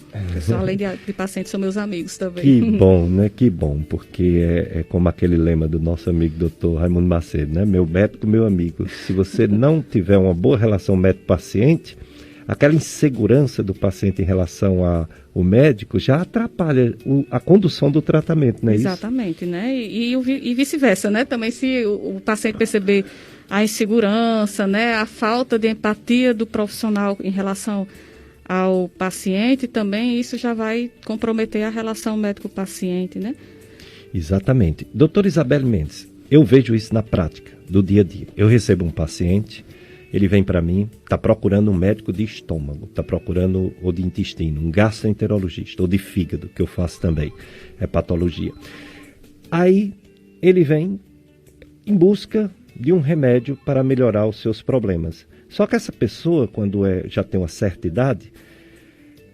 Além de pacientes, são meus amigos também. Que bom, né? Que bom, porque é como aquele lema do nosso amigo doutor Raimundo Macedo, né? Meu médico, meu amigo. Se você não tiver uma boa relação médico-paciente, aquela insegurança do paciente em relação ao médico já atrapalha a condução do tratamento, não é isso? Exatamente, né? E vice-versa, né? Também se o paciente perceber a insegurança, né? A falta de empatia do profissional em relação ao paciente, também isso já vai comprometer a relação médico-paciente, né? Exatamente. Doutora Isabelle Mendes, eu vejo isso na prática, do dia a dia. Eu recebo um paciente, ele vem para mim, está procurando um médico de estômago, está procurando ou de intestino, um gastroenterologista, ou de fígado, que eu faço também, hepatologia. Aí ele vem, em busca de um remédio para melhorar os seus problemas. Só que essa pessoa, quando já tem uma certa idade,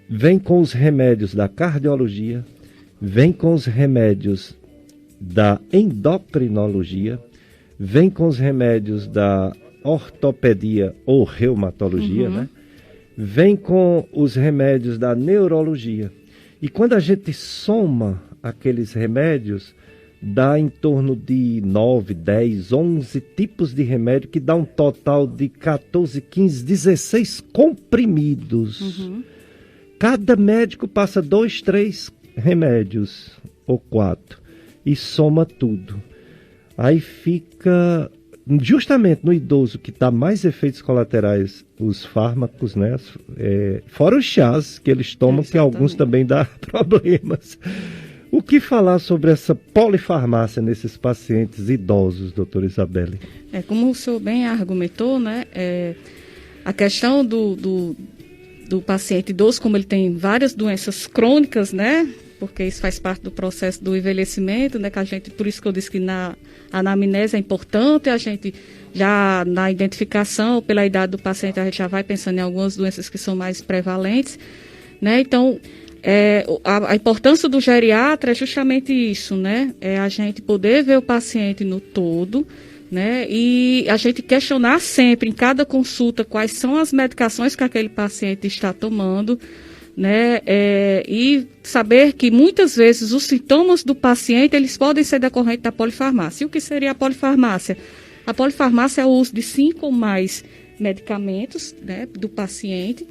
vem com os remédios da cardiologia, vem com os remédios da endocrinologia, vem com os remédios da ortopedia ou reumatologia, né? Vem com os remédios da neurologia. E quando a gente soma aqueles remédios, dá em torno de 9, 10, 11 tipos de remédio, que dá um total de 14, 15, 16 comprimidos. Cada médico passa 2, 3 remédios ou 4 e soma tudo. Aí fica, justamente no idoso que dá mais efeitos colaterais, os fármacos, né? Fora os chás que eles tomam, que alguns também dão problemas. O que falar sobre essa polifarmácia nesses pacientes idosos, doutora Isabelle? Como o senhor bem argumentou, né? A questão do paciente idoso, como ele tem várias doenças crônicas, né? Porque isso faz parte do processo do envelhecimento, né? Por isso que eu disse que a anamnese é importante, a gente já na identificação, pela idade do paciente, a gente já vai pensando em algumas doenças que são mais prevalentes, né? Então, a importância do geriatra é justamente isso, né? É a gente poder ver o paciente no todo, né? E a gente questionar sempre, em cada consulta, quais são as medicações que aquele paciente está tomando, né? E saber que muitas vezes os sintomas do paciente, eles podem ser decorrentes da polifarmácia. E o que seria a polifarmácia? A polifarmácia é o uso de 5 ou mais medicamentos, né, do paciente.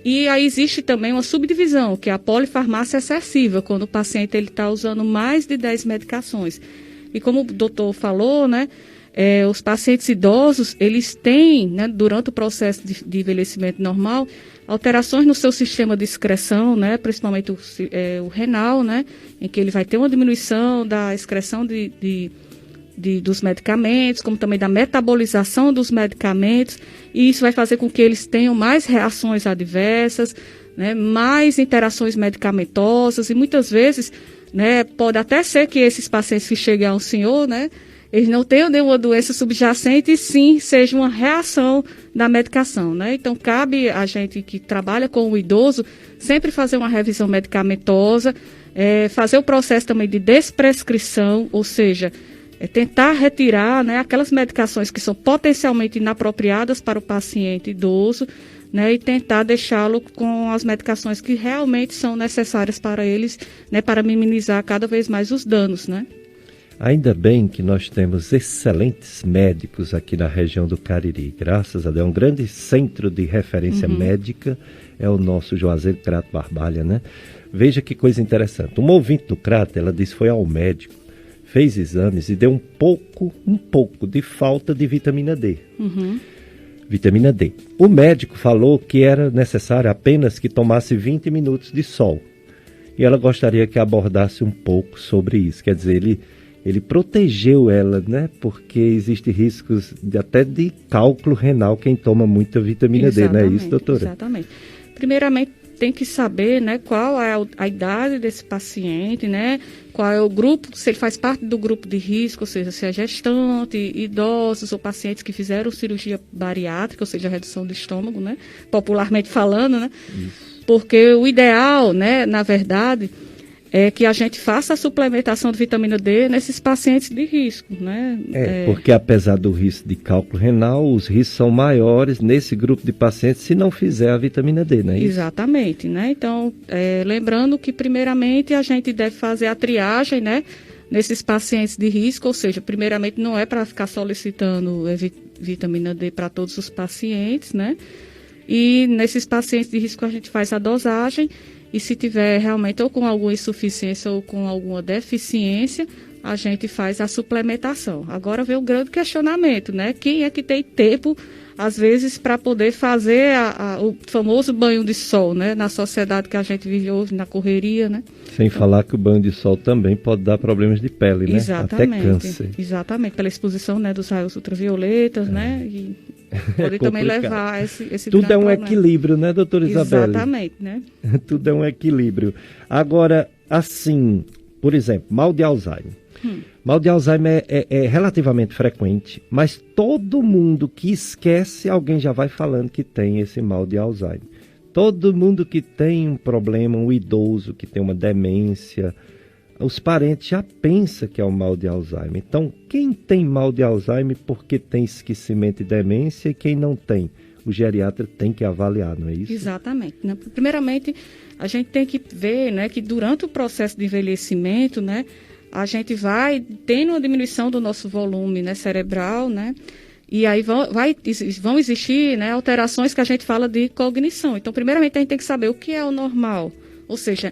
E aí existe também uma subdivisão, que é a polifarmácia excessiva, quando o paciente está usando mais de 10 medicações. E como o doutor falou, né, os pacientes idosos, eles têm, né, durante o processo de envelhecimento normal, alterações no seu sistema de excreção, né, principalmente o renal, né, em que ele vai ter uma diminuição da excreção dos medicamentos, como também da metabolização dos medicamentos, e isso vai fazer com que eles tenham mais reações adversas, né, mais interações medicamentosas, e muitas vezes, né, pode até ser que esses pacientes que cheguem ao senhor, né, eles não tenham nenhuma doença subjacente, e sim seja uma reação da medicação, né? Então, cabe a gente que trabalha com o idoso sempre fazer uma revisão medicamentosa, fazer o processo também de desprescrição, ou seja, tentar retirar, né, aquelas medicações que são potencialmente inapropriadas para o paciente idoso, né, e tentar deixá-lo com as medicações que realmente são necessárias para eles, né, para minimizar cada vez mais os danos, né? Ainda bem que nós temos excelentes médicos aqui na região do Cariri, graças a Deus. É um grande centro de referência médica, é o nosso Juazeiro Crato Barbalha, né? Veja que coisa interessante. Uma ouvinte do Crato, ela disse que foi ao médico, fez exames e deu um pouco de falta de vitamina D. Vitamina D. O médico falou que era necessário apenas que tomasse 20 minutos de sol. E ela gostaria que abordasse um pouco sobre isso. Quer dizer, ele protegeu ela, né? Porque existem riscos até de cálculo renal quem toma muita vitamina D, não é isso, doutora? Exatamente. Primeiramente, tem que saber, né, qual é a idade desse paciente, né? Qual é o grupo, se ele faz parte do grupo de risco, ou seja, se é gestante, idosos ou pacientes que fizeram cirurgia bariátrica, ou seja, redução do estômago, né? Popularmente falando, né? Isso. Porque o ideal, né, na verdade, é que a gente faça a suplementação de vitamina D nesses pacientes de risco, né? Porque apesar do risco de cálculo renal, os riscos são maiores nesse grupo de pacientes se não fizer a vitamina D, não é isso? Exatamente, né? Então, lembrando que primeiramente a gente deve fazer a triagem, né, nesses pacientes de risco, ou seja, primeiramente não é para ficar solicitando vitamina D para todos os pacientes, né? E nesses pacientes de risco a gente faz a dosagem. E se tiver realmente ou com alguma insuficiência ou com alguma deficiência, a gente faz a suplementação. Agora vem o grande questionamento, né? Quem é que tem tempo, às vezes, para poder fazer o famoso banho de sol, né? Na sociedade que a gente vive hoje, na correria, né? Sem falar que o banho de sol também pode dar problemas de pele, né? Exatamente. Até câncer. Exatamente, pela exposição, né, dos raios ultravioletas, né? E pode também levar esse tudo é um problema. Equilíbrio, né, doutora Isabelle? Exatamente, né? Tudo é um equilíbrio. Agora, assim, por exemplo, mal de Alzheimer. Mal de Alzheimer é relativamente frequente, mas todo mundo que esquece, alguém já vai falando que tem esse mal de Alzheimer. Todo mundo que tem um problema, um idoso que tem uma demência, os parentes já pensam que é o mal de Alzheimer. Então, quem tem mal de Alzheimer porque tem esquecimento e demência, e quem não tem? O geriatra tem que avaliar, não é isso? Exatamente. Né? Primeiramente, a gente tem que ver, né, que durante o processo de envelhecimento, né, a gente vai tendo uma diminuição do nosso volume, né, cerebral, né, e aí vão existir, né, alterações que a gente fala de cognição. Então, primeiramente, a gente tem que saber o que é o normal, ou seja,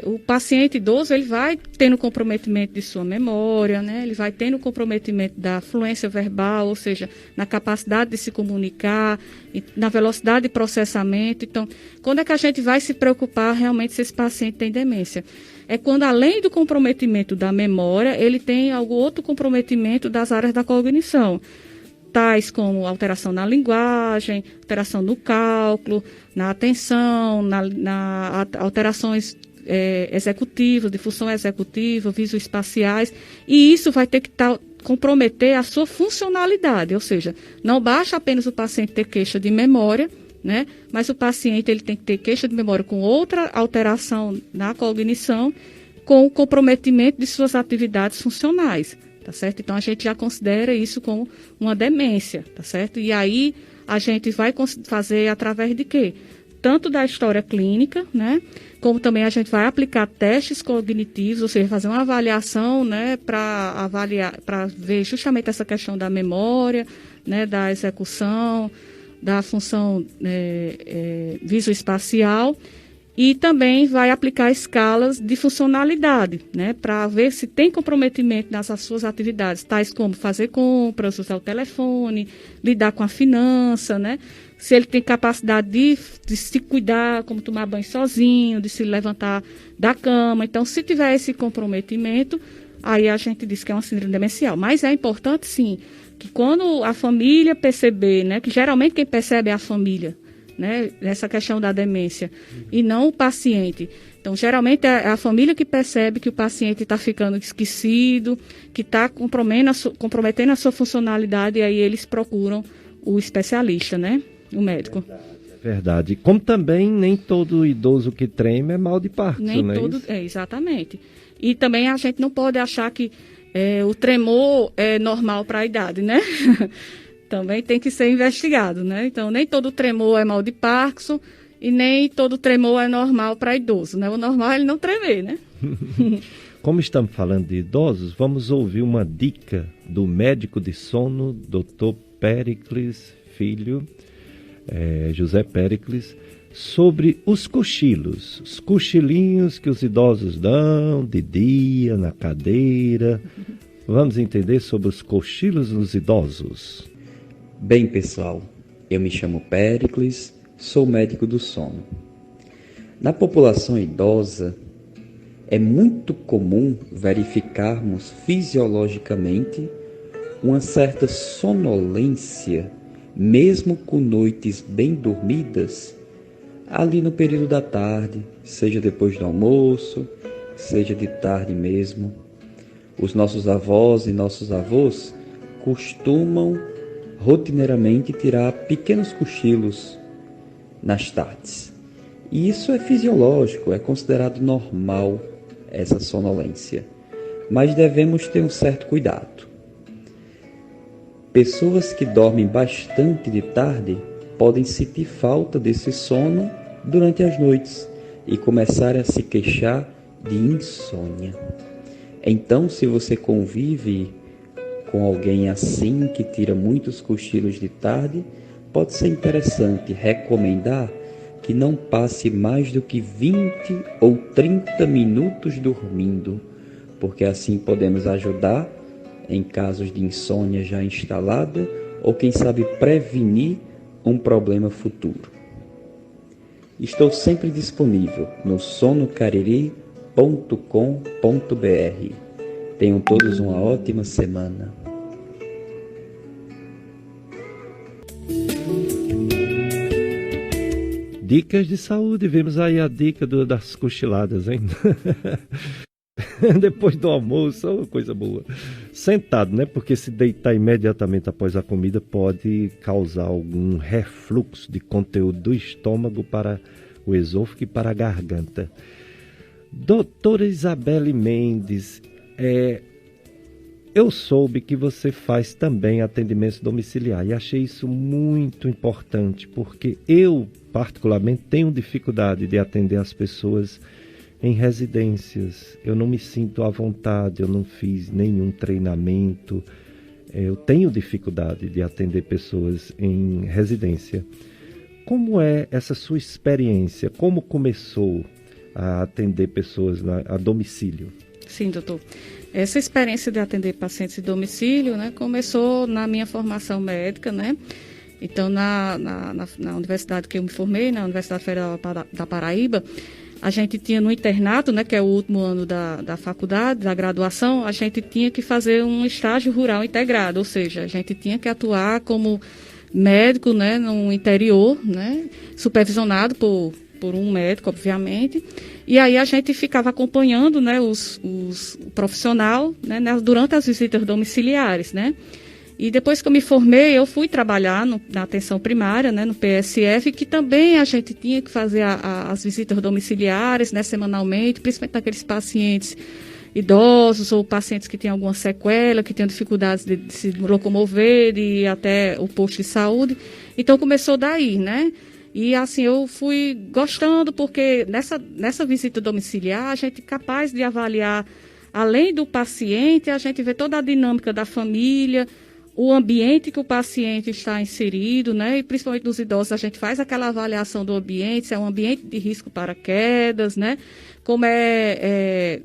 o paciente idoso, ele vai tendo comprometimento de sua memória, né? Ele vai tendo comprometimento da fluência verbal, ou seja, na capacidade de se comunicar, na velocidade de processamento. Então, quando é que a gente vai se preocupar realmente se esse paciente tem demência? É quando, além do comprometimento da memória, ele tem algum outro comprometimento das áreas da cognição, tais como alteração na linguagem, alteração no cálculo, na atenção, alterações executivas, de função executiva, visoespaciais, e isso vai ter que comprometer a sua funcionalidade, ou seja, não basta apenas o paciente ter queixa de memória, né, mas o paciente ele tem que ter queixa de memória com outra alteração na cognição, com o comprometimento de suas atividades funcionais. Tá certo? Então, a gente já considera isso como uma demência, tá certo? E aí, a gente vai fazer através de quê? Tanto da história clínica, né? Como também a gente vai aplicar testes cognitivos, ou seja, fazer uma avaliação, né? Para ver justamente essa questão da memória, né? Da execução, da função visoespacial. E também vai aplicar escalas de funcionalidade, né, para ver se tem comprometimento nas suas atividades, tais como fazer compras, usar o telefone, lidar com a finança, né, se ele tem capacidade de se cuidar, como tomar banho sozinho, de se levantar da cama. Então, se tiver esse comprometimento, aí a gente diz que é uma síndrome demencial. Mas é importante, sim, que quando a família perceber, né, que geralmente quem percebe é a família, né, nessa questão da demência, e não o paciente. Então, geralmente é a família que percebe que o paciente está ficando esquecido, que está comprometendo a sua funcionalidade, e aí eles procuram o especialista, né, o médico. Verdade. Como também nem todo idoso que treme é mal de Parkinson, nem não é todo, isso? Exatamente. E também a gente não pode achar que o tremor é normal para a idade, né? Também tem que ser investigado, né? Então, nem todo tremor é mal de Parkinson e nem todo tremor é normal para idoso, né? O normal é ele não tremer, né? Como estamos falando de idosos, vamos ouvir uma dica do médico de sono, Dr. Péricles Filho, José Péricles, sobre os cochilos, os cochilinhos que os idosos dão de dia, na cadeira. Vamos entender sobre os cochilos nos idosos. Bem, pessoal, eu me chamo Péricles, sou médico do sono. Na população idosa, é muito comum verificarmos fisiologicamente uma certa sonolência, mesmo com noites bem dormidas, ali no período da tarde, seja depois do almoço, seja de tarde mesmo. Os nossos avós e nossos avós costumam rotineiramente tirar pequenos cochilos nas tardes. E isso é fisiológico, é considerado normal essa sonolência. Mas devemos ter um certo cuidado. Pessoas que dormem bastante de tarde podem sentir falta desse sono durante as noites e começar a se queixar de insônia. Então, se você convive com alguém assim que tira muitos cochilos de tarde, pode ser interessante recomendar que não passe mais do que 20 ou 30 minutos dormindo, porque assim podemos ajudar em casos de insônia já instalada ou quem sabe prevenir um problema futuro. Estou sempre disponível no sonocariri.com.br. Tenham todos uma ótima semana. Dicas de saúde, vemos aí a dica das cochiladas, hein? depois do almoço, oh, coisa boa. Sentado, né? Porque se deitar imediatamente após a comida pode causar algum refluxo de conteúdo do estômago para o esôfago e para a garganta. Doutora Isabelle Mendes, eu soube que você faz também atendimentos domiciliares e achei isso muito importante, porque eu, particularmente, tenho dificuldade de atender as pessoas em residências. Eu não me sinto à vontade, eu não fiz nenhum treinamento, eu tenho dificuldade de atender pessoas em residência. Como é essa sua experiência? Como começou a atender pessoas a domicílio? Sim, doutor. Essa experiência de atender pacientes em domicílio, né, começou na minha formação médica, né? Então, na universidade que eu me formei, na Universidade Federal da Paraíba, a gente tinha no internato, né, que é o último ano da faculdade, da graduação, a gente tinha que fazer um estágio rural integrado, ou seja, a gente tinha que atuar como médico, né, no interior, né, supervisionado por um médico, obviamente, e aí a gente ficava acompanhando, né, o profissional, né, durante as visitas domiciliares, né. E depois que eu me formei, eu fui trabalhar na atenção primária, né, no PSF, que também a gente tinha que fazer as visitas domiciliares, né, semanalmente, principalmente naqueles pacientes idosos ou pacientes que têm alguma sequela, que têm dificuldades de se locomover, de ir até o posto de saúde. Então começou daí, né? E assim, eu fui gostando, porque nessa visita domiciliar, a gente é capaz de avaliar, além do paciente, a gente vê toda a dinâmica da família, o ambiente que o paciente está inserido, né? E principalmente nos idosos, a gente faz aquela avaliação do ambiente, se é um ambiente de risco para quedas, né? Como é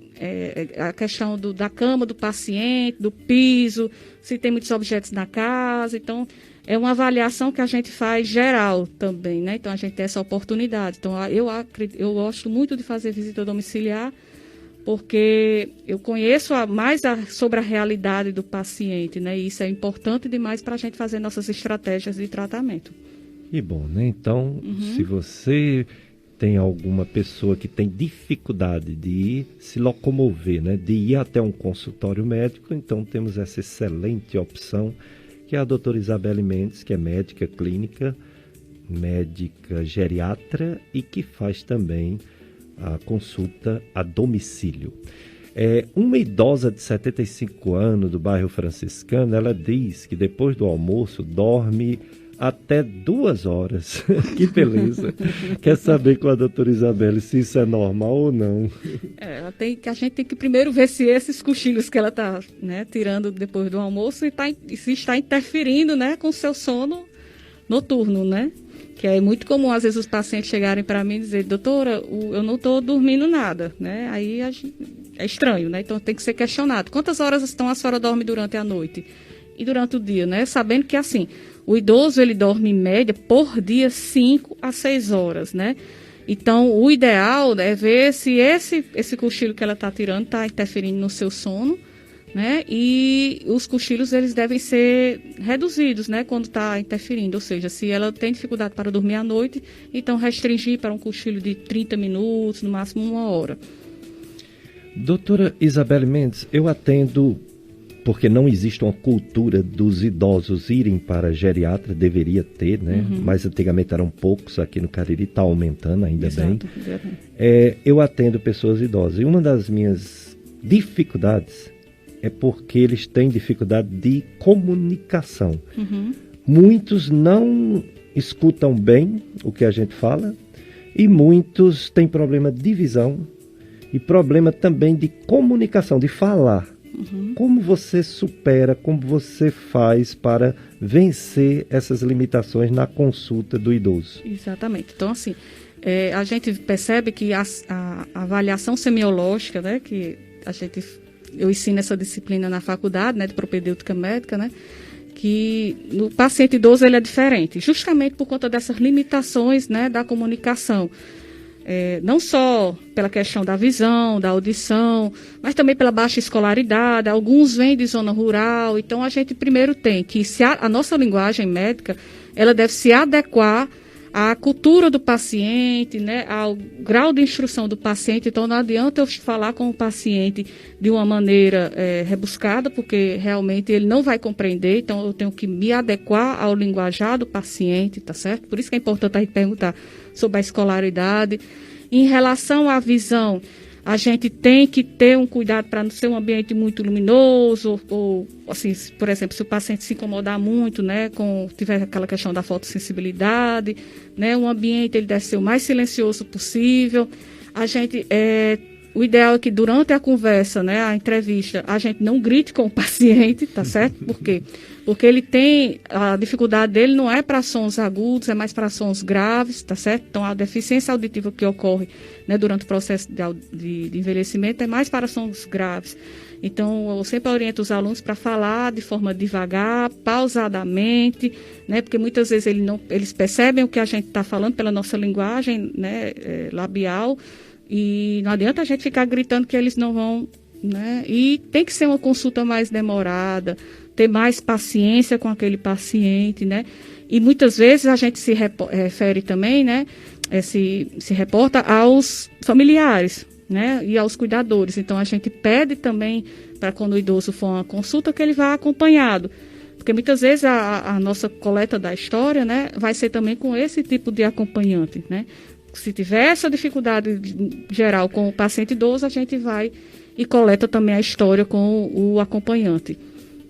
a questão da cama do paciente, do piso, se tem muitos objetos na casa. Então, é uma avaliação que a gente faz geral também, né? Então, a gente tem essa oportunidade. Então, eu gosto muito de fazer visita domiciliar, porque eu conheço mais sobre a realidade do paciente, né? E isso é importante demais para a gente fazer nossas estratégias de tratamento. E bom, né? Então, se você tem alguma pessoa que tem dificuldade de se locomover, né? De ir até um consultório médico, então temos essa excelente opção, que é a doutora Isabelle Mendes, que é médica clínica, médica geriatra e que faz também a consulta a domicílio. Uma idosa de 75 anos do bairro Franciscano, ela diz que depois do almoço dorme até 2 horas. Que beleza! Quer saber com a doutora Isabelle se isso é normal ou não? A gente tem que primeiro ver se esses cochilos que ela está, né, tirando depois do almoço se está interferindo, né, com o seu sono noturno, né? Que é muito comum, às vezes, os pacientes chegarem para mim e dizer, doutora, eu não estou dormindo nada, né? Aí é estranho, né? Então tem que ser questionado. Quantas horas a senhora dorme durante a noite? E durante o dia, né? Sabendo que, assim, o idoso, ele dorme em média, por dia, 5 a 6 horas, né? Então, o ideal é ver se esse cochilo que ela está tirando está interferindo no seu sono, né? E os cochilos, eles devem ser reduzidos, né, quando está interferindo, ou seja, se ela tem dificuldade para dormir à noite, então restringir para um cochilo de 30 minutos, no máximo 1 hora. Doutora Isabelle Mendes, eu atendo, porque não existe uma cultura dos idosos irem para geriatra, deveria ter, né? Mas antigamente eram poucos, aqui no Cariri está aumentando, ainda bem. Eu atendo pessoas idosas, e uma das minhas dificuldades é porque eles têm dificuldade de comunicação. Muitos não escutam bem o que a gente fala e muitos têm problema de visão e problema também de comunicação, de falar. Como você supera, como você faz para vencer essas limitações na consulta do idoso? Exatamente. Então, assim, a gente percebe que a avaliação semiológica, né, que eu ensino essa disciplina na faculdade, né, de propedêutica médica, né, que no paciente idoso ele é diferente, justamente por conta dessas limitações, né, da comunicação. Não só pela questão da visão, da audição, mas também pela baixa escolaridade. Alguns vêm de zona rural, então a gente primeiro tem que, a nossa linguagem médica, ela deve se adequar à cultura do paciente, né, ao grau de instrução do paciente. Então, não adianta eu falar com o paciente de uma maneira rebuscada, porque realmente ele não vai compreender. Então, eu tenho que me adequar ao linguajar do paciente, tá certo? Por isso que é importante a gente perguntar sobre a escolaridade. Em relação à visão, a gente tem que ter um cuidado para não ser um ambiente muito luminoso, ou assim, por exemplo, se o paciente se incomodar muito, né, tiver aquela questão da fotossensibilidade, né, o ambiente ele deve ser o mais silencioso possível. A gente, o ideal é que durante a conversa, né, a entrevista, a gente não grite com o paciente, tá certo? Por quê? Porque ele tem, a dificuldade dele não é para sons agudos, é mais para sons graves, tá certo? Então, a deficiência auditiva que ocorre, né, durante o processo de envelhecimento é mais para sons graves. Então, eu sempre oriento os alunos para falar de forma devagar, pausadamente, né, porque muitas vezes eles percebem o que a gente está falando pela nossa linguagem, né, labial, e não adianta a gente ficar gritando que eles não vão, né, e tem que ser uma consulta mais demorada, ter mais paciência com aquele paciente, né? E muitas vezes a gente se refere também, né? Se reporta aos familiares, né? E aos cuidadores. Então, a gente pede também para quando o idoso for uma consulta que ele vá acompanhado. Porque muitas vezes a nossa coleta da história, né? Vai ser também com esse tipo de acompanhante, né? Se tiver essa dificuldade geral com o paciente idoso, a gente vai e coleta também a história com o acompanhante.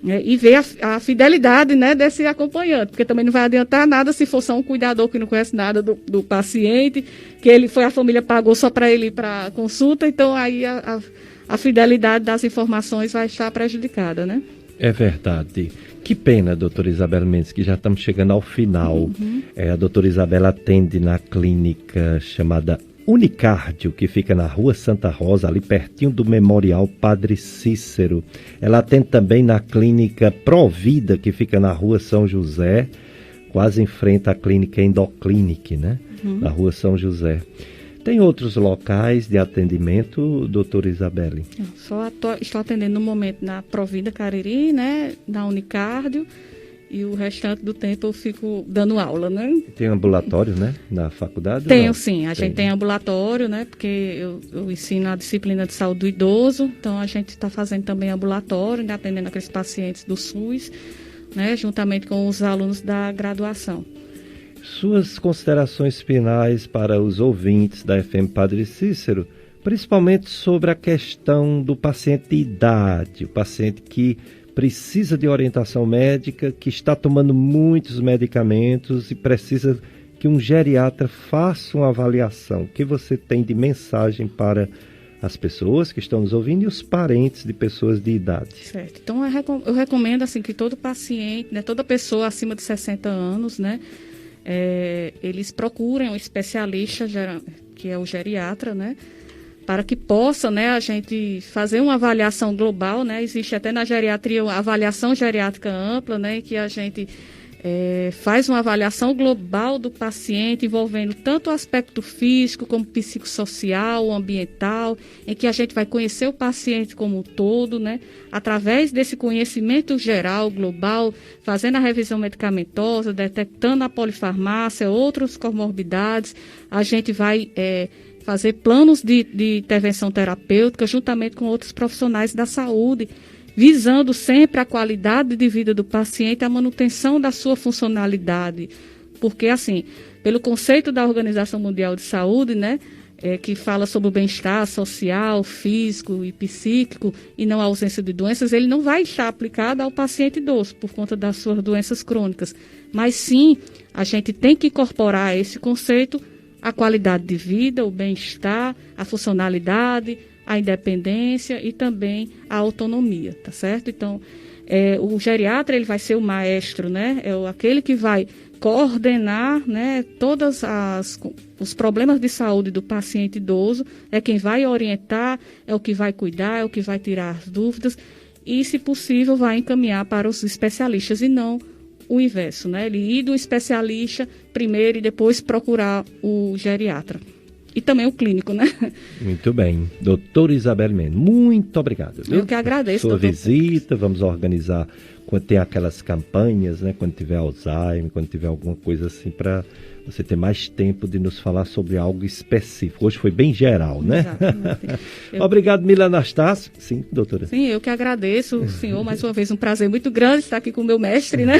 E ver a fidelidade, né, desse acompanhante, porque também não vai adiantar nada se for só um cuidador que não conhece nada do paciente, que a família pagou só para ele ir para a consulta, então aí a fidelidade das informações vai estar prejudicada, né? É verdade. Que pena, doutora Isabela Mendes, que já estamos chegando ao final. A doutora Isabela atende na clínica chamada Unicárdio, que fica na Rua Santa Rosa, ali pertinho do Memorial Padre Cícero. Ela atende também na clínica Provida, que fica na Rua São José, quase em frente à clínica Endoclinic, né? Na Rua São José. Tem outros locais de atendimento, doutora Isabelle? Só estou atendendo no momento na Provida Cariri, né? Na Unicárdio. E o restante do tempo eu fico dando aula, né? Tem ambulatório, né? Na faculdade? Tenho, sim. A gente tem ambulatório, né? Porque eu ensino a disciplina de saúde do idoso. Então, a gente está fazendo também ambulatório, né? Atendendo aqueles pacientes do SUS, né? Juntamente com os alunos da graduação. Suas considerações finais para os ouvintes da FM Padre Cícero, principalmente sobre a questão do paciente de idade, o paciente que precisa de orientação médica, que está tomando muitos medicamentos e precisa que um geriatra faça uma avaliação. O que você tem de mensagem para as pessoas que estão nos ouvindo e os parentes de pessoas de idade? Certo. Então, eu recomendo assim, que todo paciente, né, toda pessoa acima de 60 anos, né, eles procurem um especialista, que é o geriatra, né, para que possa, né, a gente fazer uma avaliação global, né? Existe até na geriatria a avaliação geriátrica ampla, né, em que a gente faz uma avaliação global do paciente, envolvendo tanto o aspecto físico como psicossocial, ambiental, em que a gente vai conhecer o paciente como um todo, né? Através desse conhecimento geral, global, fazendo a revisão medicamentosa, detectando a polifarmácia, outras comorbidades, a gente vai fazer planos de intervenção terapêutica juntamente com outros profissionais da saúde, visando sempre a qualidade de vida do paciente, a manutenção da sua funcionalidade. Porque, assim, pelo conceito da Organização Mundial de Saúde, né, que fala sobre o bem-estar social, físico e psíquico, e não a ausência de doenças, ele não vai estar aplicado ao paciente idoso, por conta das suas doenças crônicas. Mas, sim, a gente tem que incorporar esse conceito a qualidade de vida, o bem-estar, a funcionalidade, a independência e também a autonomia, tá certo? Então, o geriatra, ele vai ser o maestro, né? Aquele que vai coordenar, né, todos os problemas de saúde do paciente idoso, é quem vai orientar, é o que vai cuidar, é o que vai tirar as dúvidas e, se possível, vai encaminhar para os especialistas e não o inverso, né? Ele ir do especialista primeiro e depois procurar o geriatra. E também o clínico, né? Muito bem. Doutora Isabela Mendes, muito obrigado. Viu? Eu que agradeço, sua doutor. visita, vamos organizar, quando tem aquelas campanhas, né? Quando tiver Alzheimer, quando tiver alguma coisa assim, para você ter mais tempo de nos falar sobre algo específico. Hoje foi bem geral, né? Exatamente. Obrigado, Mila Anastácio. Sim, doutora. Sim, eu que agradeço, senhor, mais uma vez, um prazer muito grande estar aqui com o meu mestre, né?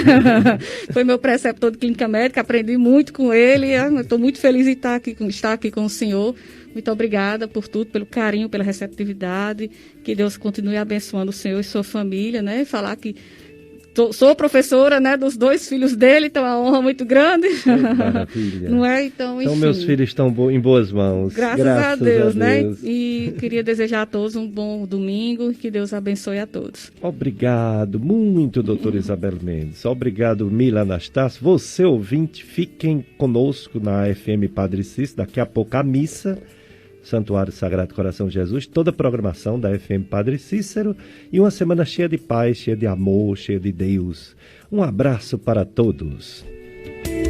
Foi meu preceptor de clínica médica, aprendi muito com ele, estou muito feliz em estar aqui com o senhor. Muito obrigada por tudo, pelo carinho, pela receptividade, que Deus continue abençoando o senhor e sua família, né? Falar que sou professora, né, dos 2 filhos dele, então é uma honra muito grande. Maravilha. Não é? Então, enfim. Então, meus filhos estão em boas mãos. Graças a Deus, né? E queria desejar a todos um bom domingo, que Deus abençoe a todos. Obrigado muito, doutora Isabel Mendes. Obrigado, Mila Anastácio. Você, ouvinte, fiquem conosco na FM Padre Cícero. Daqui a pouco a missa, Santuário Sagrado Coração de Jesus, toda a programação da FM Padre Cícero e uma semana cheia de paz, cheia de amor, cheia de Deus. Um abraço para todos.